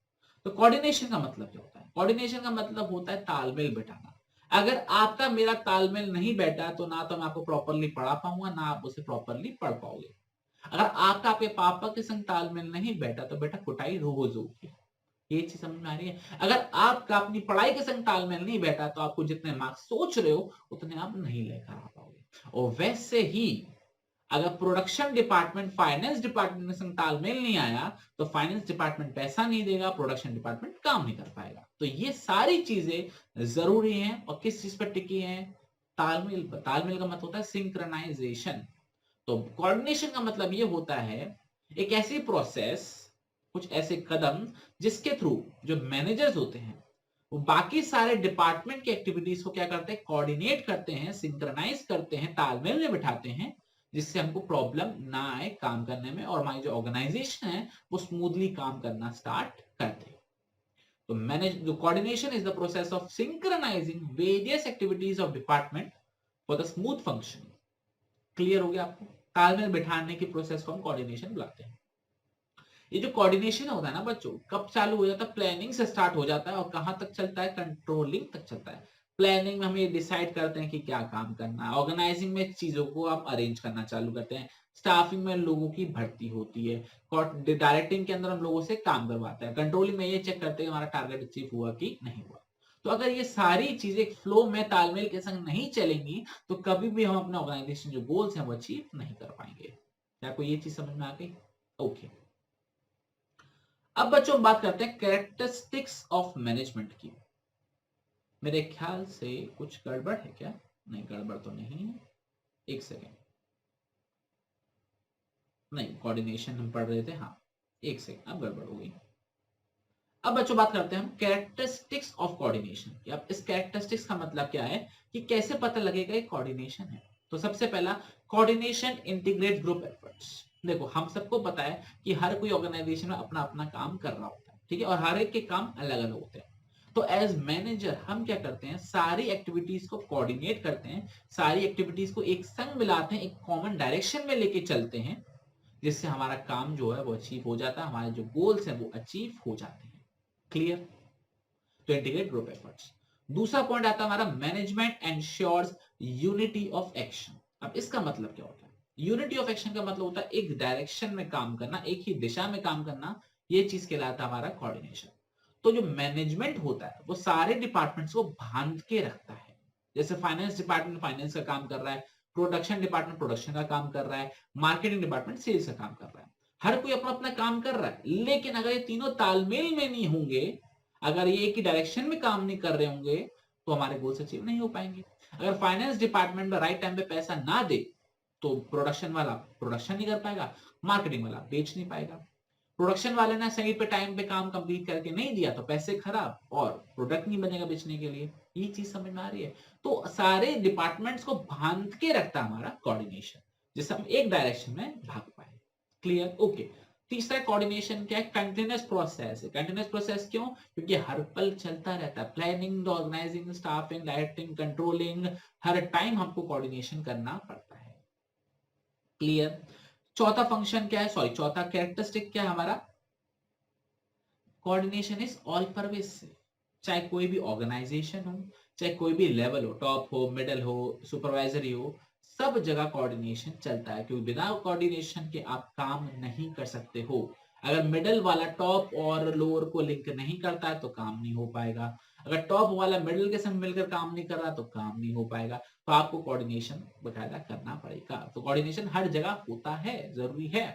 तो कोऑर्डिनेशन का मतलब क्या होता है? कोऑर्डिनेशन का मतलब होता है तालमेल बैठाना। अगर आपका मेरा तालमेल नहीं बैठा तो ना तो मैं आपको प्रॉपरली पढ़ा पाऊंगा, ना आप उसे प्रॉपरली पढ़ पाओगे। अगर आपका आपके पापा के संग तालमेल नहीं बैठा तो बेटा कुटाई रोज होगी। ये चीज समझ में आ रही है? अगर आपका अपनी पढ़ाई के संग तालमेल नहीं बैठा तो आपको जितने मार्क्स सोच रहे हो उतने आप नहीं लेकर आ पाओगे। और वैसे ही अगर प्रोडक्शन डिपार्टमेंट फाइनेंस डिपार्टमेंट के संग तालमेल नहीं आया तो फाइनेंस डिपार्टमेंट पैसा नहीं देगा, प्रोडक्शन डिपार्टमेंट काम नहीं कर पाएगा। तो ये सारी चीजें जरूरी हैं। और किस चीज पर टिकी है? तालमेल पर। तालमेल का मतलब होता है सिंक्रोनाइजेशन। तो कोऑर्डिनेशन का मतलब ये होता है एक ऐसी प्रोसेस, कुछ ऐसे कदम जिसके थ्रू जो मैनेजर्स होते हैं वो बाकी सारे डिपार्टमेंट की एक्टिविटीज को क्या करते हैं? कोऑर्डिनेट करते हैं, सिंक्रोनाइज करते हैं, तालमेल में बिठाते हैं, जिससे हमको प्रॉब्लम ना आए काम करने में और हमारी जो ऑर्गेनाइजेशन है वो स्मूथली काम करना स्टार्ट करते हैं। तो मैनेज जो coordination is the process of synchronising various activities of department for the smooth function. Clear हो गया आपको? तालमेल बिठाने की प्रोसेस को हम कोऑर्डिनेशन बुलाते हैं। ये जो कोऑर्डिनेशन होता है ना बच्चों, कब चालू हो जाता है? प्लानिंग से स्टार्ट हो जाता है और कहां तक चलता है? कंट्रोलिंग तक चलता है। प्लानिंग में हम ये डिसाइड करते हैं कि क्या काम करना है, ऑर्गेनाइजिंग में चीजों को आप अरेंज करना चालू करते हैं, स्टाफिंग में लोगों की भर्ती होती है, डायरेक्टिंग के अंदर हम लोगों से काम करवाते हैं, कंट्रोलिंग में ये चेक करते हैं हमारा टारगेट अचीव हुआ कि नहीं हुआ। तो अगर ये सारी चीजें फ्लो में तालमेल के संग नहीं चलेंगी तो कभी भी हम अपने ऑर्गेनाइजेशन जो गोल्स हैं वो अचीव नहीं कर पाएंगे। क्या आपको ये चीज समझ में आ गई? ओके। अब बच्चों बात करते हैं कैरेक्टरिस्टिक्स ऑफ मैनेजमेंट की। मेरे ख्याल से कुछ गड़बड़ है क्या? नहीं, गड़बड़ तो नहीं है। एक सेकेंड, नहीं, कोऑर्डिनेशन हम पढ़ रहे थे, हाँ, एक सेकेंड, अब गड़बड़ हो गई। अब बच्चों बात करते हैं हम कैरेक्टरिस्टिक्स ऑफ कोऑर्डिनेशन। अब इस कैरेक्टरिस्टिक्स का मतलब क्या है कि कैसे पता लगेगा ये कोऑर्डिनेशन है। तो सबसे पहला, कोऑर्डिनेशन इंटीग्रेट ग्रुप एफर्ट्स। देखो हम सबको पता है कि हर कोई ऑर्गेनाइजेशन में अपना अपना काम कर रहा होता है, ठीक है, और हर एक के काम अलग अलग होते हैं। तो एज मैनेजर हम क्या करते हैं? सारी एक्टिविटीज को कोऑर्डिनेट करते हैं, सारी एक्टिविटीज को एक संग मिलाते हैं, एक कॉमन डायरेक्शन में लेके चलते हैं, जिससे हमारा काम जो है वो अचीव हो जाता है, हमारे जो गोल्स हैं वो अचीव हो जाते हैं। क्लियर? तो इंटीग्रेट ग्रुप एफर्ट्स। दूसरा पॉइंट आता है हमारा, management ensures unity of action. अब इसका मतलब क्या होता है? यूनिटी ऑफ एक्शन का मतलब होता है एक डायरेक्शन में काम करना, एक ही दिशा में काम करना। ये चीज कहलाता है हमारा कोऑर्डिनेशन। तो जो मैनेजमेंट होता है वो सारे डिपार्टमेंट्स को बांध के रखता है। जैसे फाइनेंस डिपार्टमेंट फाइनेंस का काम कर रहा है, प्रोडक्शन डिपार्टमेंट प्रोडक्शन का काम कर रहा है, मार्केटिंग डिपार्टमेंट सेल्स का काम कर रहा है। हर कोई अपना अपना काम कर रहा है, लेकिन अगर ये तीनों तालमेल में नहीं होंगे, अगर ये एक ही डायरेक्शन में काम नहीं कर रहे होंगे तो हमारे गोल्स अचीव नहीं हो पाएंगे। अगर फाइनेंस डिपार्टमेंट में राइट टाइम पे पैसा ना दे तो प्रोडक्शन वाला प्रोडक्शन नहीं कर पाएगा, मार्केटिंग वाला बेच नहीं पाएगा। प्रोडक्शन वाले ने सही पे टाइम पे काम कंप्लीट करके नहीं दिया तो पैसे खराब और प्रोडक्ट नहीं बनेगा बेचने के लिए। ये चीज समझ में आ रही है? तो सारे डिपार्टमेंट्स को बांध के रखता हमारा कोऑर्डिनेशन, जिससे हम एक डायरेक्शन में भाग पाए। क्लियर? ओके। तीसरा कोऑर्डिनेशन क्या है? कंटिन्यूअस प्रोसेस है। कंटिन्यूअस प्रोसेस क्यों? क्योंकि हर पल चलता रहता है। Planning, organising, staffing, directing, controlling, हर टाइम हमको कोऑर्डिनेशन करना पड़ता है। क्लियर? चौथा फंक्शन क्या है, सॉरी चौथा कैरेक्टरिस्टिक क्या है हमारा? Coordination is all pervasive. चाहे कोई भी ऑर्गेनाइजेशन हो, चाहे कोई भी लेवल हो, टॉप हो, मिडिल हो, सुपरवाइजरी हो, सब जगह कोऑर्डिनेशन चलता है, क्योंकि बिना कोऑर्डिनेशन के आप काम नहीं कर सकते हो। अगर मिडिल वाला टॉप और लोअर को लिंक नहीं करता है तो काम नहीं हो पाएगा। अगर टॉप वाला मिडिल के संग मिलकर काम नहीं कर रहा तो काम नहीं हो पाएगा। तो आपको कोऑर्डिनेशन बकायदा करना पड़ेगा। तो कोऑर्डिनेशन हर जगह होता है, जरूरी है।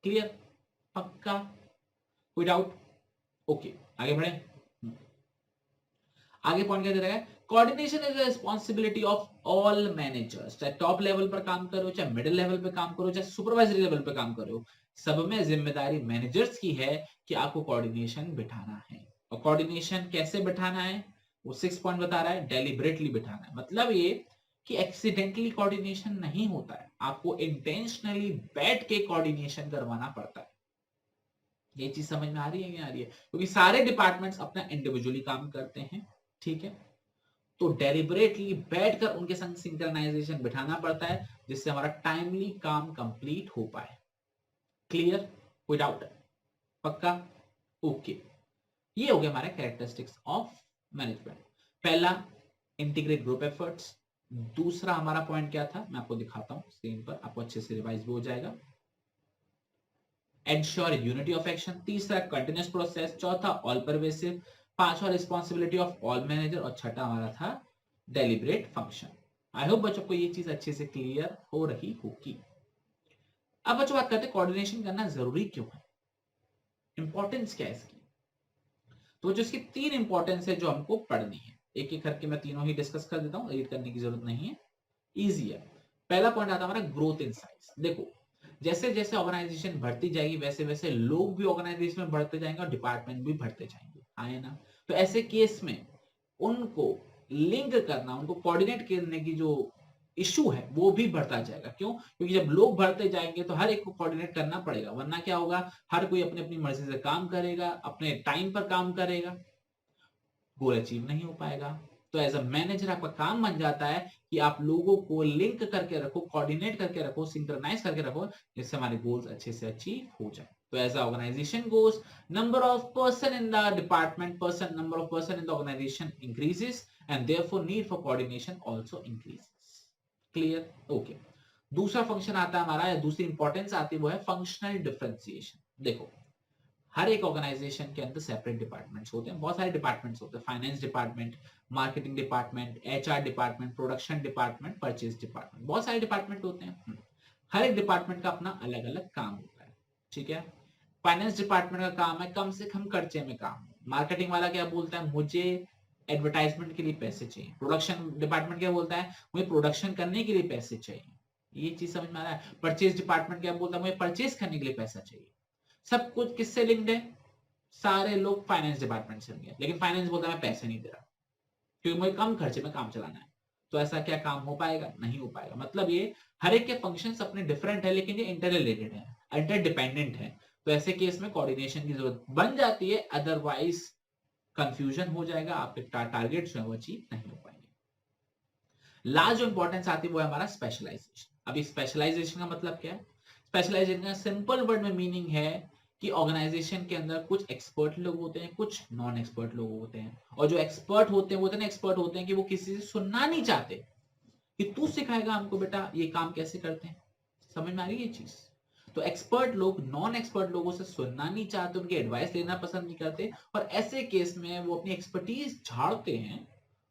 क्लियर? पक्का? कोई डाउट? ओके, आगे बढ़े। आगे पॉइंट क्या दे रहा है? Coordination is the responsibility of all managers. चाहे टॉप लेवल पर काम करो, चाहे मिडिल लेवल पे काम करो, चाहे सुपरवाइजरी लेवल पे काम करो, सब में जिम्मेदारी मैनेजर्स की है कि आपको कोऑर्डिनेशन बिठाना है। और कोऑर्डिनेशन कैसे बिठाना है वो 6 पॉइंट बता रहा है। डेलिबरेटली बिठाना है, मतलब ये कि एक्सीडेंटली कोऑर्डिनेशन नहीं होता है, आपको इंटेंशनली बैठ के कोऑर्डिनेशन करवाना पड़ता है। ये चीज समझ में आ रही है? नहीं आ रही है? क्योंकि सारे डिपार्टमेंट्स अपना इंडिविजुअली काम करते हैं, ठीक है? तो डेलिबरेटली बैठकर उनके संग सिंक्रोनाइजेशन बिठाना पड़ता है, जिससे हमारा टाइमली काम कंप्लीट हो पाए। क्लियर? कोई डाउट है? पक्का? ओके। ये हो गया हमारे कैरेक्टरिस्टिक्स ऑफ मैनेजमेंट। पहला, इंटीग्रेट ग्रुप एफर्ट्स। दूसरा हमारा पॉइंट क्या था, मैं आपको दिखाता हूं स्क्रीन पर, आपको अच्छे से रिवाइज भी हो जाएगा। Ensure unity of action. तीसरा, कंटिन्यूअस प्रोसेस। चौथा, ऑल परवेसिव। पांचवा, रिस्पॉन्सिबिलिटी ऑफ ऑल मैनेजर। और छठा हमारा था डेलिब्रेट फंक्शन। आई होप बच्चों को ये चीज अच्छे से क्लियर हो रही होगी। अब बच्चों बात करते हैं कोऑर्डिनेशन करना जरूरी क्यों है, इंपॉर्टेंस क्या है इसकी। तो जो इसकी 3 इंपॉर्टेंस है जो हमको पढ़नी है, एक एक करके मैं तीनों ही डिस्कस कर देता हूं, रीड करने की जरूरत नहीं है, इजी है। पहला पॉइंट आता है हमारा ग्रोथ इन साइज। देखो, जैसे जैसे ऑर्गेनाइजेशन बढ़ती जाएगी वैसे वैसे लोग भी ऑर्गेनाइजेशन में बढ़ते जाएंगे और डिपार्टमेंट भी बढ़ते जाएंगे, आए ना? तो ऐसे केस में उनको लिंक करना, उनको कोऑर्डिनेट करने की जो इशू है वो भी बढ़ता जाएगा। क्यों? क्योंकि जब लोग बढ़ते जाएंगे तो हर एक को कोऑर्डिनेट करना पड़ेगा, वरना क्या होगा, हर कोई अपनी अपनी मर्जी से काम करेगा, अपने टाइम पर काम करेगा, गोल अचीव नहीं हो पाएगा। तो एज अ मैनेजर आपका काम बन जाता है कि आप लोगों को लिंक करके रखो, कोऑर्डिनेट करके रखो, सिंक्रोनाइज करके रखो, जिससे हमारे गोल्स अच्छे से अचीव हो जाए। तो as a organisation goes, number of person in the department, number of person in the organization increases and therefore need for coordination also increases. Clear? Okay. दूसरा फंक्शन आता है हमारा, या दूसरी इंपॉर्टेंस आती है, वो है फंक्शनल डिफरेंशिएशन। देखो, हर एक ऑर्गेनाइजेशन के अंदर सेपरेट डिपार्टमेंट्स होते हैं, बहुत सारे डिपार्टमेंट्स होते हैं, finance department, marketing department, HR department, production department, purchase department, बहुत सारे डिपार्टमेंट होते हैं। हर एक डिपार्टमेंट का अपना अलग अलग काम होता है, ठीक है? फाइनेंस डिपार्टमेंट का काम है कम से कम खर्चे में काम। मार्केटिंग वाला क्या बोलता है, मुझे एडवर्टाइजमेंट के लिए पैसे चाहिए। प्रोडक्शन डिपार्टमेंट क्या बोलता है, मुझे प्रोडक्शन करने के लिए पैसे चाहिए। ये चीज समझ में आ रहा है? परचेज डिपार्टमेंट क्या बोलता है, मुझे परचेज करने के लिए पैसा चाहिए। सब कुछ किससे लिंक्ड है? सारे लोग फाइनेंस डिपार्टमेंट से होंगे, लेकिन फाइनेंस बोलता है मैं पैसे नहीं दे रहा क्योंकि मुझे कम खर्चे में काम चलाना है। तो ऐसा क्या काम हो पाएगा? नहीं हो पाएगा। मतलब ये हर एक के फंक्शंस अपने डिफरेंट है, लेकिन ये इंटर रिलेटेड है, इंटरडिपेंडेंट है। तो ऐसे केस में कोऑर्डिनेशन की जरूरत बन जाती है, अदरवाइज कंफ्यूजन हो जाएगा, आपके टारगेट जो है वो अचीव नहीं हो पाएंगे। लास्ट जो इंपॉर्टेंस आती है वो है हमारा स्पेशलाइजेशन। अभी स्पेशलाइजेशन का मतलब क्या है? स्पेशलाइजेशन का सिंपल वर्ड में मीनिंग है कि ऑर्गेनाइजेशन के अंदर कुछ एक्सपर्ट लोग होते हैं, कुछ नॉन एक्सपर्ट लोग होते हैं। और जो एक्सपर्ट होते हैं वो इतने एक्सपर्ट होते हैं कि वो किसी से सुनना नहीं चाहते कि तू सिखाएगा हमको बेटा ये काम कैसे करते हैं। समझ में आ रही है ये चीज? तो एक्सपर्ट लोग नॉन एक्सपर्ट लोगों से सुनना नहीं चाहते, उनकी एडवाइस लेना पसंद नहीं करते, और ऐसे केस में वो अपनी एक्सपर्टीज झाड़ते हैं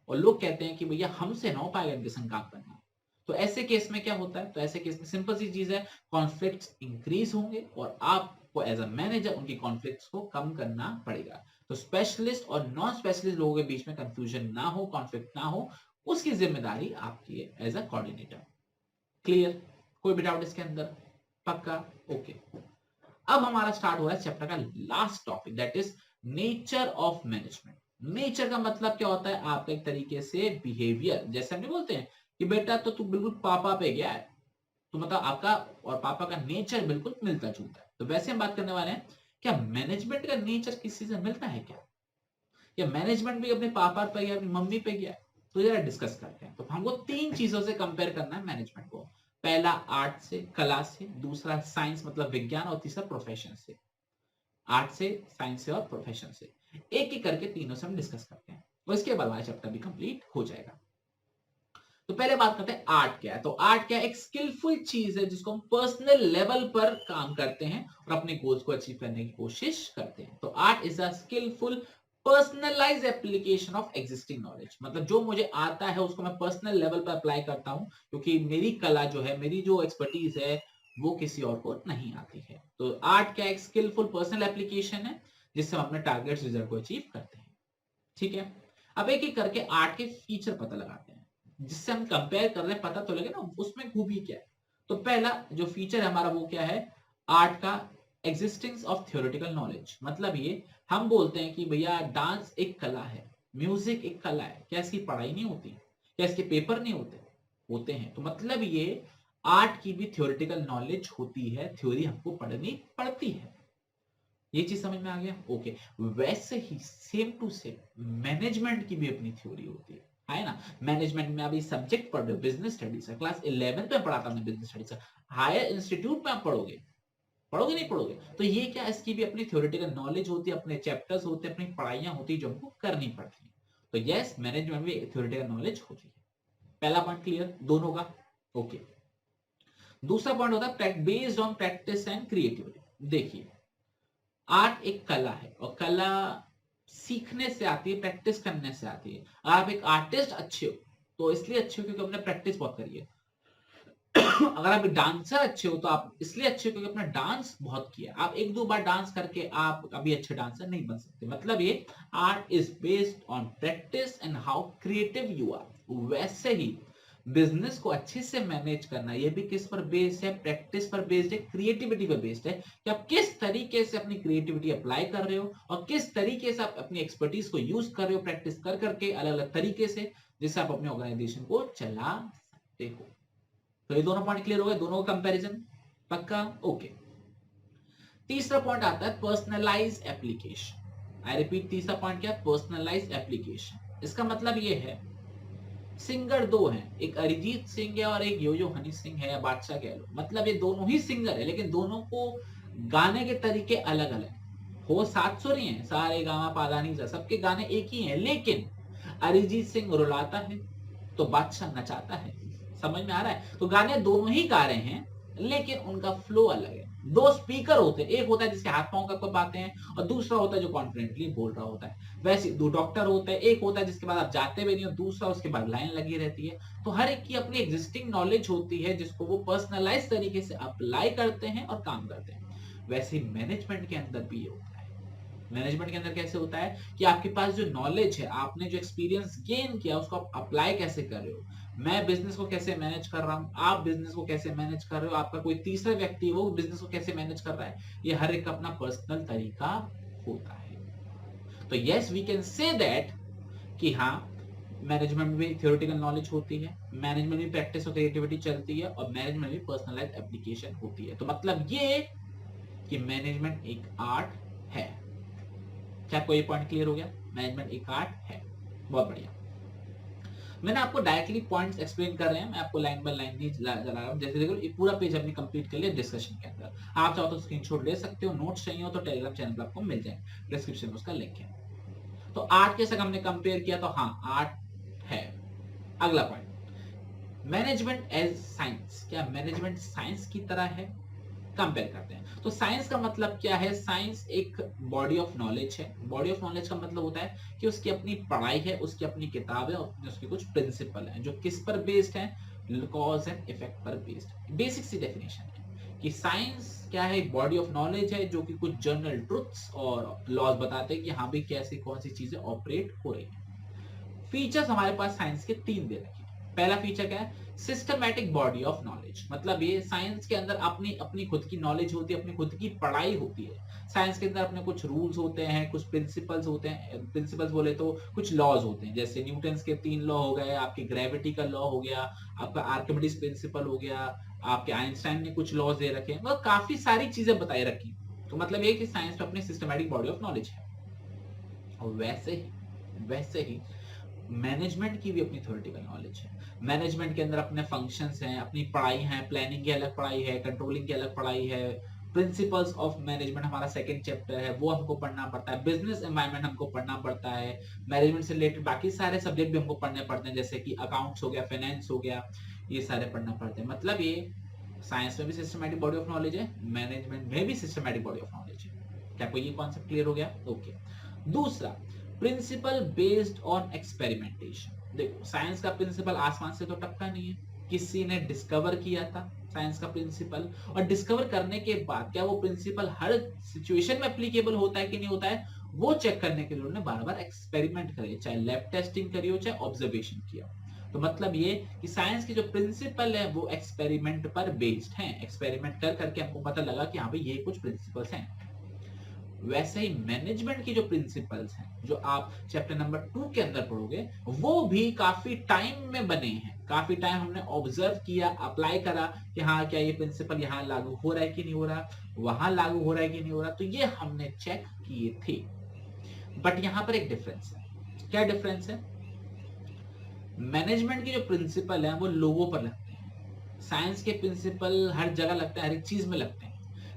और लोग कहते हैं कि भैया हमसे ना हो पाएगा इनके संग काम करना। तो ऐसे केस में क्या होता है? तो ऐसे केस में सिंपल सी चीज है, कॉन्फ्लिक्ट्स इंक्रीज होंगे और आपको एज अ मैनेजर उनकी कॉन्फ्लिक्ट्स को कम करना पड़ेगा। तो स्पेशलिस्ट और नॉन स्पेशलिस्ट लोगों के बीच में कंफ्यूजन ना हो, कॉन्फ्लिक्ट ना हो, उसकी जिम्मेदारी आपकी है एज अ कोऑर्डिनेटर। क्लियर? कोई भी डाउट इसके अंदर? पक्का? ओके। अब हमारा स्टार्ट हुआ है चैप्टर का last topic, that is nature of management. Nature का मतलब क्या होता है? आपका एक तरीके से बिहेवियर। जैसे हम बोलते हैं कि बेटा तो तू बिल्कुल पापा पे गया है, तो मतलब आपका और पापा का नेचर बिल्कुल मिलता जुलता है। तो वैसे हम बात करने वाले हैं, क्या मैनेजमेंट का नेचर किसी से मिलता है क्या? या मैनेजमेंट भी अपने पापा पे या अपनी मम्मी पे गया? तो जरा डिस्कस करते हैं। तो हमको तीन चीजों से कंपेयर करना है मैनेजमेंट को। पहला आर्ट से, कला से, दूसरा साइंस मतलब विज्ञान, और तीसरा प्रोफेशन से। आर्ट से, साइंस से और प्रोफेशन से। एक एक करके तीनों से हम डिस्कस करते हैं, और इसके बाद हमारा चैप्टर भी कंप्लीट हो जाएगा। तो पहले बात करते हैं आर्ट क्या है। तो आर्ट क्या है? एक स्किलफुल चीज है जिसको हम पर्सनल लेवल पर काम करते हैं और अपने गोल्स को अचीव करने की कोशिश करते हैं। तो art is a skilful personalise application of existing knowledge. मतलब जो मुझे आता है उसको मैं पर्सनल लेवल पर अप्लाई करता हूं, क्योंकि मेरी कला जो है, मेरी जो एक्सपर्टीज है, वो किसी और को नहीं आती है। तो आर्ट क्या? एक स्किलफुल पर्सनल एप्लीकेशन है जिससे हम अपने टारगेट्स, रिजल्ट को अचीव करते हैं। ठीक है? अब एक एक करके आर्ट के फीचर पता लगाते हैं, जिससे हम कंपेयर कर रहे हैं, पता तो लगे ना उसमें खूबी क्या है। तो पहला जो फीचर है हमारा वो क्या है? आर्ट का एग्जिस्टेंस ऑफ थ्योरेटिकल नॉलेज। मतलब ये हम बोलते हैं कि भैया डांस एक कला है, म्यूजिक एक कला है, क्या इसकी पढ़ाई नहीं होती? क्या इसके पेपर नहीं होते? होते हैं। तो मतलब ये आर्ट की भी थ्योरेटिकल नॉलेज होती है, थ्योरी हमको पढ़नी पड़ती है। ये चीज समझ में आ गया? ओके। वैसे ही सेम टू सेम मैनेजमेंट की भी अपनी थ्योरी होती है ना? मैनेजमेंट में अभी सब्जेक्ट पढ़ रहे हो, बिजनेस स्टडीज है, क्लास 11th में पढ़ाता हूं बिजनेस स्टडीज। हायर इंस्टीट्यूट में आप पढ़ोगे, पढ़ोगे नहीं पढ़ोगे? तो ये क्या, इसकी भी अपनी थ्योरेटिकल नॉलेज होती है, अपने चैप्टर्स होते हैं, अपनी पढ़ाइयां होती है जो हमको करनी पड़ती है। तो यस, मैनेजमेंट में थ्योरेटिकल नॉलेज होती है। पहला पॉइंट क्लियर दोनों का? ओके। दूसरा पॉइंट होता है based on practice and creativity. देखिए, आर्ट एक कला है, और कला सीखने से आती है, प्रैक्टिस करने से आती है। आप एक आर्टिस्ट अच्छे हो तो इसलिए अच्छे हो क्योंकि आपने प्रैक्टिस बहुत करी है। अगर आप एक डांसर अच्छे हो तो आप इसलिए अच्छे हो क्योंकि आपने डांस बहुत किया। आप एक दो बार डांस करके आप अभी अच्छे डांसर नहीं बन सकते। मतलब ये art is based on practice and how creative you are. वैसे ही बिजनेस को अच्छे से मैनेज करना, ये भी किस पर बेस्ड है? प्रैक्टिस पर बेस्ड है, क्रिएटिविटी पर बेस्ड है, कि आप किस तरीके से अपनी क्रिएटिविटी अप्लाई कर रहे हो और किस तरीके से आप अपनी एक्सपर्टीज को यूज कर रहे हो, प्रैक्टिस कर करके अलग अलग तरीके से, जिससे आप अपने ऑर्गेनाइजेशन को चला सकते हो। तो ये दोनों पॉइंट क्लियर हो गए, दोनों का कंपैरिजन? पक्का? ओके। तीसरा पॉइंट आता है पर्सनलाइज एप्लीकेशन। आई रिपीट, तीसरा पॉइंट क्या है? Personalise application. इसका मतलब ये है, सिंगर दो हैं, एक अरिजीत सिंह है और एक यो हनी सिंह है, या बादशाह कह लो। मतलब ये दोनों ही सिंगर है, लेकिन दोनों को गाने के तरीके अलग अलग हो। 7 सुर ही हैं, सारे गामा पादानी सा, सबके गाने एक ही हैं, लेकिन अरिजीत सिंह रुलाता है तो बादशाह नचाता है। समझ में आ रहा है? तो गाने दोनों ही गा रहे हैं, लेकिन उनका फ्लो अलग है। दो स्पीकर होते हैं, एक होता है जिसके हाथ पांव का बातें हैं, और दूसरा होता है जो कॉन्फिडेंटली बोल रहा होता है। वैसे दो डॉक्टर होते हैं, एक होता है जिसके बाद आप जाते भी नहीं हो, दूसरा उसके बाद लाइन लगी रहती है। तो हर एक की अपनी एग्जिस्टिंग नॉलेज होती है, जिसको वो पर्सनलाइज तरीके से अप्लाई करते हैं और काम करते हैं। वैसे मैनेजमेंट के अंदर भी ये होता है। मैनेजमेंट के अंदर कैसे होता है कि आपके पास जो नॉलेज है, आपने जो एक्सपीरियंस गेन किया, उसको आप अप्लाई कैसे कर रहे हो। मैं बिजनेस को कैसे मैनेज कर रहा हूं, आप बिजनेस को कैसे मैनेज कर रहे हो, आपका कोई तीसरा व्यक्ति है वो बिजनेस को कैसे मैनेज कर रहा है, ये हर एक का अपना पर्सनल तरीका होता है। तो yes, we can say that कि हाँ, मैनेजमेंट में भी थ्योरेटिकल नॉलेज होती है, मैनेजमेंट में प्रैक्टिस और क्रिएटिविटी चलती है, और मैनेजमेंट में पर्सनलाइज एप्लीकेशन होती है। तो मतलब ये कि मैनेजमेंट एक आर्ट है। क्या कोई पॉइंट क्लियर हो गया? मैनेजमेंट एक आर्ट है। बहुत बढ़िया। मैंने आपको डायरेक्टली पॉइंट्स एक्सप्लेन कर रहे हैं, मैं आपको लाइन बाय लाइन नहीं चला रहा हूं। जैसे देखो, ये पूरा पेज हमने कंप्लीट कर लिया डिस्कशन के अंदर। आप चाहो तो स्क्रीनशॉट ले सकते हो, नोट्स चाहिए हो तो टेलीग्राम चैनल पर आपको मिल जाएंगे, डिस्क्रिप्शन में उसका लिंक है। तो आर्ट के साथ हमने कंपेयर किया, तो हाँ, आर्ट है। अगला पॉइंट, मैनेजमेंट एज साइंस। क्या मैनेजमेंट साइंस की तरह है? कंपेयर करते हैं। तो साइंस का मतलब क्या है? साइंस एक बॉडी ऑफ नॉलेज है। बॉडी ऑफ नॉलेज का मतलब होता है कि उसकी अपनी पढ़ाई है, उसकी अपनी किताब है, और उसके कुछ प्रिंसिपल हैं जो किस पर बेस्ड है? कॉज एंड इफेक्ट पर बेस्ड। बेसिक सी डेफिनेशन है कि साइंस क्या है, एक बॉडी ऑफ नॉलेज है जो कि कुछ जनरल ट्रुथ्स और लॉज बताते हैं कि हाँ भाई कैसे कौन सी चीजें ऑपरेट हो रही है। फीचर्स हमारे पास साइंस के 3 दे रखे हैं। पहला फीचर क्या है, सिस्टमैटिक बॉडी ऑफ नॉलेज, मतलब ये साइंस के अंदर अपनी अपनी खुद की नॉलेज होती है, अपनी खुद की पढ़ाई होती है। साइंस के अंदर अपने कुछ रूल्स होते हैं, कुछ प्रिंसिपल्स होते हैं, प्रिंसिपल्स बोले तो कुछ लॉज होते हैं, जैसे न्यूटन्स के 3 लॉ हो गए, आपकी ग्रेविटी का लॉ हो गया, आपका आर्किमिडीज प्रिंसिपल हो गया, आपके आइंस्टाइन ने कुछ लॉज दे रखे हैं, मतलब काफी सारी चीजें बताई रखी। तो मतलब ये कि साइंस में अपनी सिस्टमैटिक बॉडी ऑफ नॉलेज है। और वैसे ही मैनेजमेंट की भी अपनी थ्योरेटिकल नॉलेज है। मैनेजमेंट के अंदर अपने फंक्शंस हैं, अपनी पढ़ाई है, प्लानिंग की अलग पढ़ाई है, कंट्रोलिंग की अलग पढ़ाई है, प्रिंसिपल्स ऑफ मैनेजमेंट हमारा सेकंड चैप्टर है, वो हमको पढ़ना पड़ता है, बिजनेस एनवायरनमेंट हमको पढ़ना पड़ता है, मैनेजमेंट से रिलेटेड बाकी सारे सब्जेक्ट भी हमको पढ़ने पड़ते हैं, जैसे कि अकाउंट्स हो गया, फाइनेंस हो गया, ये सारे पढ़ना पड़ते हैं। मतलब ये साइंस में भी सिस्टमैटिक बॉडी ऑफ नॉलेज है, मैनेजमेंट में भी सिस्टमैटिक बॉडी ऑफ नॉलेज है। क्या आपको ये कॉन्सेप्ट क्लियर हो गया? ओके। दूसरा, प्रिंसिपल बेस्ड ऑन एक्सपेरिमेंटेशन। देखो साइंस का प्रिंसिपल आसमान से तो टपका नहीं है, किसी ने डिस्कवर किया था साइंस का प्रिंसिपल, और डिस्कवर करने के बाद क्या वो प्रिंसिपल हर सिचुएशन में एप्लीकेबल होता है कि नहीं होता है, वो चेक करने के लिए उन्होंने बार बार एक्सपेरिमेंट करे, चाहे लैब टेस्टिंग करी हो चाहे ऑब्जर्वेशन किया। तो मतलब ये कि साइंस के जो प्रिंसिपल है वो एक्सपेरिमेंट पर बेस्ड हैं, एक्सपेरिमेंट कर करके हमको पता लगा कि हाँ भाई ये कुछ प्रिंसिपल्स हैं। वैसे ही मैनेजमेंट की जो प्रिंसिपल्स हैं जो आप चैप्टर नंबर 2 के अंदर पढ़ोगे, वो भी काफी टाइम में बने हैं, काफी टाइम हमने ऑब्जर्व किया, अप्लाई करा कि हाँ क्या ये प्रिंसिपल यहाँ लागू हो रहा है कि नहीं हो रहा, वहां लागू हो रहा है कि नहीं हो रहा, तो ये हमने चेक किए थे। बट यहाँ पर एक डिफरेंस है। क्या डिफरेंस है? मैनेजमेंट के जो प्रिंसिपल है वो लोगों पर लगते हैं, साइंस के प्रिंसिपल हर जगह लगता है, हर एक चीज में लगते हैं।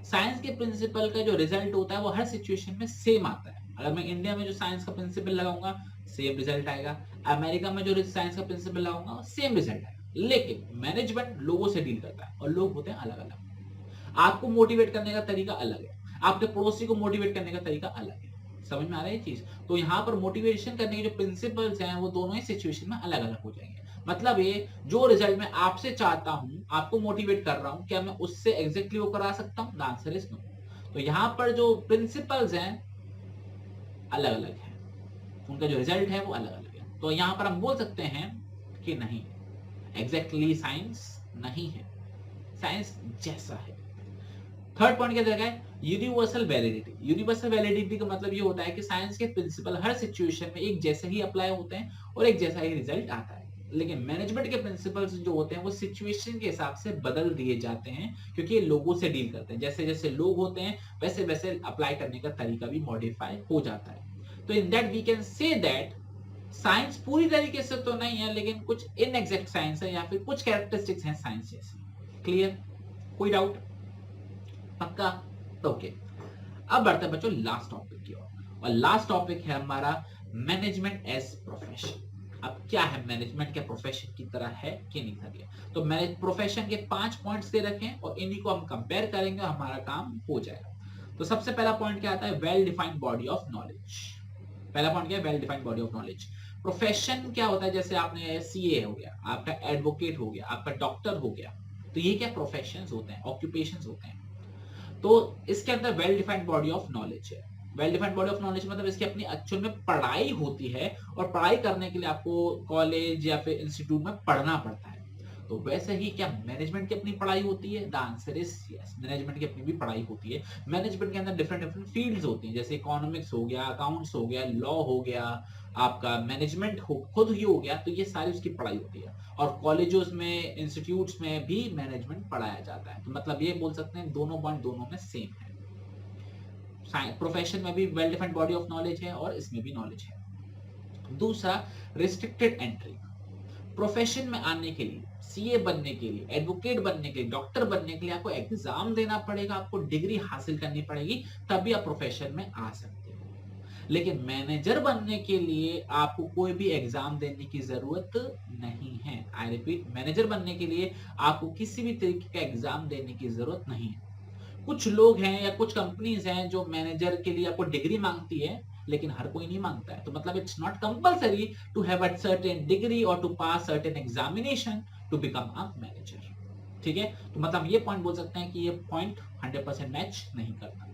साइंस के प्रिंसिपल का जो रिजल्ट होता है वो हर सिचुएशन में सेम आता है। अगर मैं इंडिया में जो साइंस का प्रिंसिपल लगाऊंगा सेम रिजल्ट आएगा, अमेरिका में जो साइंस का प्रिंसिपल लगाऊंगा सेम रिजल्ट आएगा। लेकिन मैनेजमेंट लोगों से डील करता है और लोग होते हैं अलग अलग, आपको मोटिवेट करने का तरीका अलग है, आपके पड़ोसी को मोटिवेट करने का तरीका अलग है। समझ में आ रहा है ये चीज? तो यहाँ पर मोटिवेशन करने के जो प्रिंसिपल्स हैं वो दोनों ही सिचुएशन में अलग अलग हो जाएंगे। मतलब ये जो रिजल्ट मैं आपसे चाहता हूं, आपको मोटिवेट कर रहा हूं, क्या मैं उससे एग्जैक्टली वो करा सकता हूं? The answer is no. तो यहाँ पर जो प्रिंसिपल्स हैं अलग अलग हैं, उनका जो रिजल्ट है वो अलग अलग है। तो यहाँ पर हम बोल सकते हैं कि नहीं, एग्जैक्टली साइंस नहीं है, साइंस जैसा है। थर्ड पॉइंट क्या देखा है? Universal validity. यूनिवर्सल वैलिडिटी का मतलब ये होता है कि साइंस के प्रिंसिपल हर सिचुएशन में एक जैसे ही अप्लाई होते हैं और एक जैसा ही रिजल्ट आता है। लेकिन मैनेजमेंट के प्रिंसिपल्स जो होते हैं वो सिचुएशन के हिसाब से बदल दिए जाते हैं, क्योंकि ये लोगों से डील करते हैं, जैसे जैसे लोग होते हैं वैसे वैसे अप्लाई करने का तरीका भी मॉडिफाई हो जाता है। तो in that we can say that science पूरी तरीके से तो नहीं है, लेकिन कुछ इनएग्जैक्ट साइंस है या फिर कुछ कैरेक्टरिस्टिक्स हैं साइंस जैसी। क्लियर? कोई डाउट? पक्का? ओके। अब बढ़ते हैं बच्चों लास्ट टॉपिक की ओर, और लास्ट टॉपिक है हमारा मैनेजमेंट एज प्रोफेशन। अब क्या है मैनेजमेंट, क्या प्रोफेशन की तरह है कि नहीं है? तो मैनेज प्रोफेशन के 5 पॉइंट्स दे रखे हैं और इन्हीं को हम कंपेयर करेंगे और हमारा काम हो जाएगा। तो सबसे पहला पॉइंट क्या आता है? Well defined body of knowledge. पहला पॉइंट क्या है? Well defined body of knowledge. Profession क्या होता है? जैसे आपने सीए हो गया, आपका एडवोकेट हो गया, आपका डॉक्टर हो गया, तो ये क्या प्रोफेशंस होते हैं, ऑक्यूपेशंस होते हैं। तो इसके अंदर well defined body of knowledge है। Well defined body of knowledge मतलब इसकी अपनी एक्चुअल में पढ़ाई होती है, और पढ़ाई करने के लिए आपको कॉलेज या फिर इंस्टीट्यूट में पढ़ना पड़ता है। तो वैसे ही क्या मैनेजमेंट की अपनी पढ़ाई होती है? The answer is yes, management की अपनी भी पढ़ाई होती है। मैनेजमेंट के अंदर डिफरेंट डिफरेंट फील्ड्स होती हैं, जैसे इकोनॉमिक्स हो गया, अकाउंट्स हो गया, लॉ हो गया, आपका मैनेजमेंट हो खुद ही हो गया, तो ये सारी उसकी पढ़ाई होती है। और कॉलेजों में, इंस्टीट्यूट्स में भी मैनेजमेंट पढ़ाया जाता है। तो मतलब ये बोल सकते हैं दोनों पॉइंट दोनों में सेम है। प्रोफेशन में भी well defined body of knowledge है और इसमें भी नॉलेज है। दूसरा, रिस्ट्रिक्टेड एंट्री। प्रोफेशन में आने के लिए, सीए बनने के लिए, एडवोकेट बनने के लिए, डॉक्टर बनने के लिए आपको एग्जाम देना पड़ेगा, आपको डिग्री हासिल करनी पड़ेगी, तभी आप प्रोफेशन में आ सकते हो। लेकिन मैनेजर बनने के लिए आपको कोई भी एग्जाम देने की जरूरत नहीं है। आई रिपीट, मैनेजर बनने के लिए आपको किसी भी तरीके का एग्जाम देने की जरूरत नहीं है। कुछ लोग हैं या कुछ कंपनीज हैं जो मैनेजर के लिए आपको डिग्री मांगती है, लेकिन हर कोई नहीं मांगता है। तो मतलब it's not compulsory to have a certain degree और to pass certain examination to become a manager. ठीक है, तो मतलब ये पॉइंट बोल सकते हैं कि ये पॉइंट 100% मैच नहीं करता।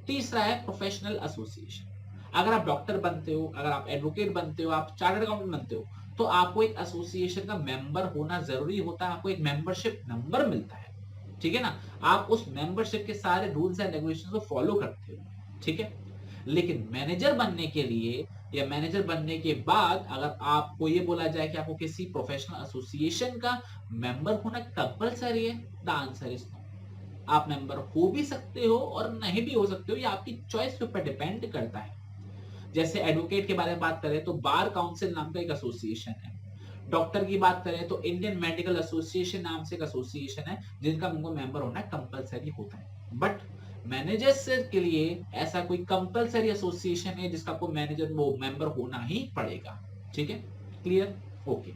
तीसरा है प्रोफेशनल एसोसिएशन। अगर आप डॉक्टर बनते हो, अगर आप एडवोकेट बनते हो, आप चार्टर्ड अकाउंटेंट बनते हो, तो आपको एक एसोसिएशन का मेंबर होना जरूरी होता है, आपको एक मेंबरशिप नंबर मिलता है, ठीक है ना, आप उस मेंबरशिप के सारे रूल्स एंड रेगुलेशंस को फॉलो करते हो, ठीक है। लेकिन मैनेजर बनने के लिए या मैनेजर बनने के बाद अगर आपको ये बोला जाए कि आपको किसी प्रोफेशनल एसोसिएशन का मेंबर होना कंपलसरी है, द आंसर इज नो। आप मेंबर हो भी सकते हो और नहीं भी हो सकते हो, ये आपकी चॉइस के ऊपर डिपेंड करता है। जैसे एडवोकेट के बारे में बात करें तो बार काउंसिल नाम का एक एसोसिएशन है, डॉक्टर की बात करें तो इंडियन मेडिकल एसोसिएशन नाम से एक एसोसिएशन है जिनका उनको मेंबर होना कंपलसरी होता है। बट मैनेजर्स के लिए ऐसा कोई कंपलसरी एसोसिएशन है जिसका आपको मैनेजर वो मेंबर होना ही पड़ेगा, ठीक है, क्लियर, ओके।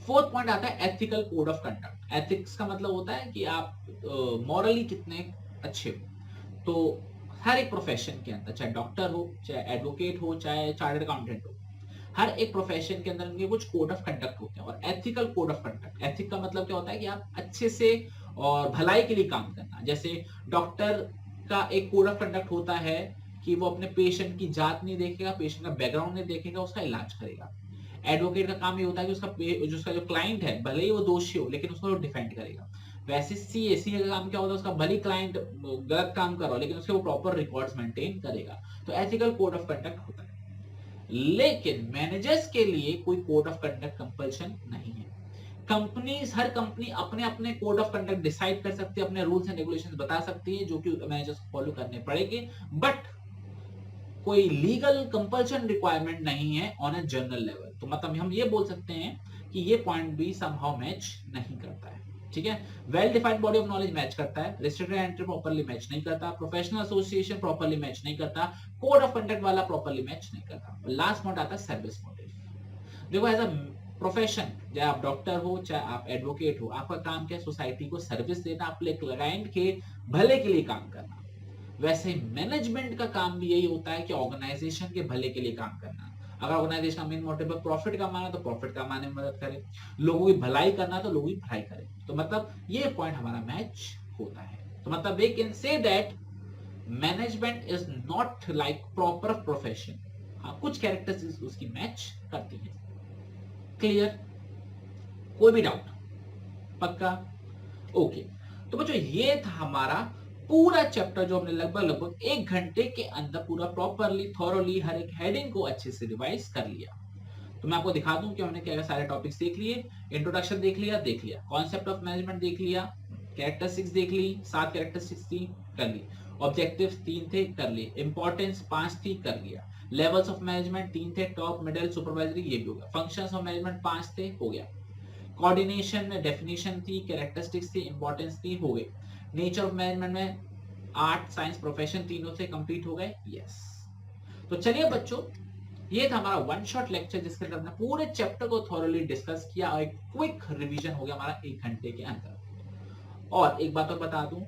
फोर्थ पॉइंट आता है ethical code of conduct. Ethics का मतलब होता है कि आप मॉरली कितने अच्छे हो। तो हर एक प्रोफेशन के अंदर, चाहे डॉक्टर हो, चाहे एडवोकेट हो, चाहे चार्टर्ड अकाउंटेंट हो, हर एक प्रोफेशन के अंदर उनके कुछ कोड ऑफ कंडक्ट होते हैं। और ethical code of conduct, ethic का मतलब क्या होता है कि आप अच्छे से और भलाई के लिए काम करना। जैसे डॉक्टर का एक कोड ऑफ कंडक्ट होता है कि वो अपने पेशेंट की जात नहीं देखेगा, पेशेंट का बैकग्राउंड नहीं देखेगा, उसका इलाज करेगा। एडवोकेट का काम ये होता है कि उसका जो क्लाइंट है भले ही वो दोषी हो लेकिन उसको डिफेंड करेगा। वैसे सीए का काम क्या होता है, उसका भले क्लाइंट गलत काम कर रहा हो लेकिन उसके वो प्रॉपर रिकॉर्ड्स मेंटेन करेगा। तो एथिकल कोड ऑफ कंडक्ट होता है। लेकिन मैनेजर्स के लिए कोई कोड ऑफ कंडक्ट कंपल्शन नहीं है। कंपनीज, हर कंपनी अपने अपने कोड ऑफ कंडक्ट डिसाइड कर सकती है, अपने रूल्स एंड रेगुलेशंस बता सकती है जो कि मैनेजर्स को फॉलो करने पड़ेंगे। बट कोई लीगल कंपल्शन रिक्वायरमेंट नहीं है ऑन अ जनरल लेवल। तो मतलब हम ये बोल सकते हैं कि ये पॉइंट भी समहाउ मैच नहीं करता है, ठीक है। Well defined body of knowledge match करता है, रिस्ट्रिक्टेड एंट्री प्रॉपर्ली मैच नहीं करता, प्रोफेशनल एसोसिएशन प्रॉपर्ली मैच नहीं करता, कोड ऑफ कंडक्ट वाला प्रॉपर्ली मैच नहीं करता। लास्ट पॉइंट आता है सर्विस मोटिव। देखो एज अ प्रोफेशन, चाहे आप डॉक्टर हो चाहे आप एडवोकेट हो, आपका काम क्या है, सोसाइटी को सर्विस देना, अपने क्लाइंट के भले के लिए काम करना। वैसे ही मैनेजमेंट का काम भी यही होता है कि ऑर्गेनाइजेशन के भले के लिए काम करना। अगर ऑर्गेनाइजेशन का मेन मोटिव है प्रॉफिट कमाना तो प्रॉफिट कमाने में मदद करे, लोगों की भलाई करना तो लोगों की भलाई करे। तो मतलब ये पॉइंट हमारा मैच होता है। तो मतलब we can say that management is not like proper profession. हाँ, कुछ कैरेक्टरिस्टिक्स उसकी मैच करती है। क्लियर, कोई भी डाउट? पक्का, ओके। तो बच्चों ये था हमारा पूरा चैप्टर जो हमने लगभग 1 घंटे के अंदर पूरा प्रॉपरली थॉरोली हर एक हेडिंग को अच्छे से रिवाइज कर लिया। तो मैं आपको दिखा दूं कि हमने क्या सारे टॉपिक्स देख लिए। इंट्रोडक्शन देख लिया, कॉन्सेप्ट ऑफ मैनेजमेंट देख लिया, कैरेक्टरिस्टिक्स देख ली, 7 कैरेक्टरिस्टिक्स थी, कर ली। ऑब्जेक्टिव्स 3 थे, कर लिए। इंपॉर्टेंस 5 थी, कर लिया। लेवल्स ऑफ मैनेजमेंट 3 थे, टॉप, मिडिल, सुपरवाइजरी, ये भी हो गया। फंक्शंस ऑफ मैनेजमेंट 5 थे, हो गया। कोऑर्डिनेशन में डेफिनेशन थी, कैरेक्टरिस्टिक्स थी, इंपॉर्टेंस थी, हो गई। नेचर ऑफ मैनेजमेंट में आर्ट, साइंस, प्रोफेशन तीनों से कंप्लीट हो गए, यस। तो चलिए बच्चों, ये था हमारा वन शॉट लेक्चर जिसके अंदर हमने पूरे चैप्टर को थॉरोली डिस्कस किया और एक क्विक रिवीजन हो गया हमारा 1 घंटे के अंदर। और एक बात और बता दूं,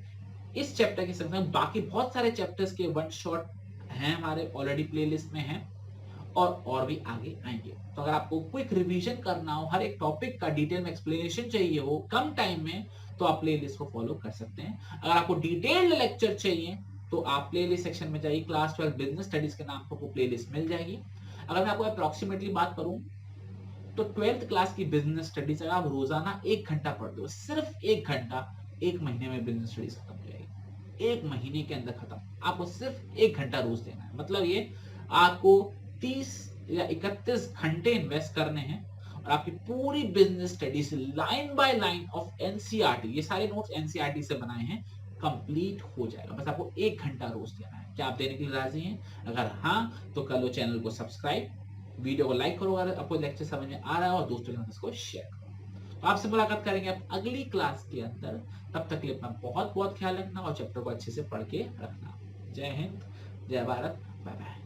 इस चैप्टर के संग संग बाकी बहुत सारे चैप्टर्स के वन शॉट हैं हमारे ऑलरेडी प्लेलिस्ट में हैं और भी आगे आएंगे। तो अगर आपको क्विक रिवीजन करना हो, हर एक टॉपिक का डिटेल में एक्सप्लेनेशन चाहिए हो कम टाइम में, तो आप प्लेलिस्ट को फॉलो कर सकते हैं। अगर आपको डिटेल्ड लेक्चर चाहिए तो आप प्लेलिस्ट सेक्शन में जाइए, क्लास 12 बिजनेस स्टडीज के नाम पर प्लेलिस्ट मिल जाएगी। अगर मैं आपको अप्रोक्सीमेटली बात करूं तो 12th क्लास की बिजनेस स्टडीज अगर आप रोजाना 1 घंटा पढ़ते हो, सिर्फ 1 घंटा, 1 महीने में बिजनेस स्टडीज खत्म हो जाएगी। 1 महीने के अंदर खत्म। आपको सिर्फ 1 घंटा रोज देना है। मतलब ये आपको 30 या 31 घंटे इन्वेस्ट करने हैं और आपकी पूरी business studies line by line of NCERT, ये सारे नोट्स एनसीईआरटी से बनाए हैं, कंप्लीट हो जाएगा। बस आपको 1 घंटा रोज देना है। क्या आप देने के लिए राजी हैं? अगर हाँ तो कर लो चैनल को सब्सक्राइब, वीडियो को लाइक करो अगर आपको लेक्चर समझ में आ रहा है, और दोस्तों के साथ इसको शेयर करो। तो आपसे मुलाकात करेंगे आप अगली क्लास के अंदर। तब तक के लिए अपना बहुत बहुत ख्याल रखना और चैप्टर को अच्छे से पढ़ के रखना। जय हिंद, जय भारत, बाय बाय।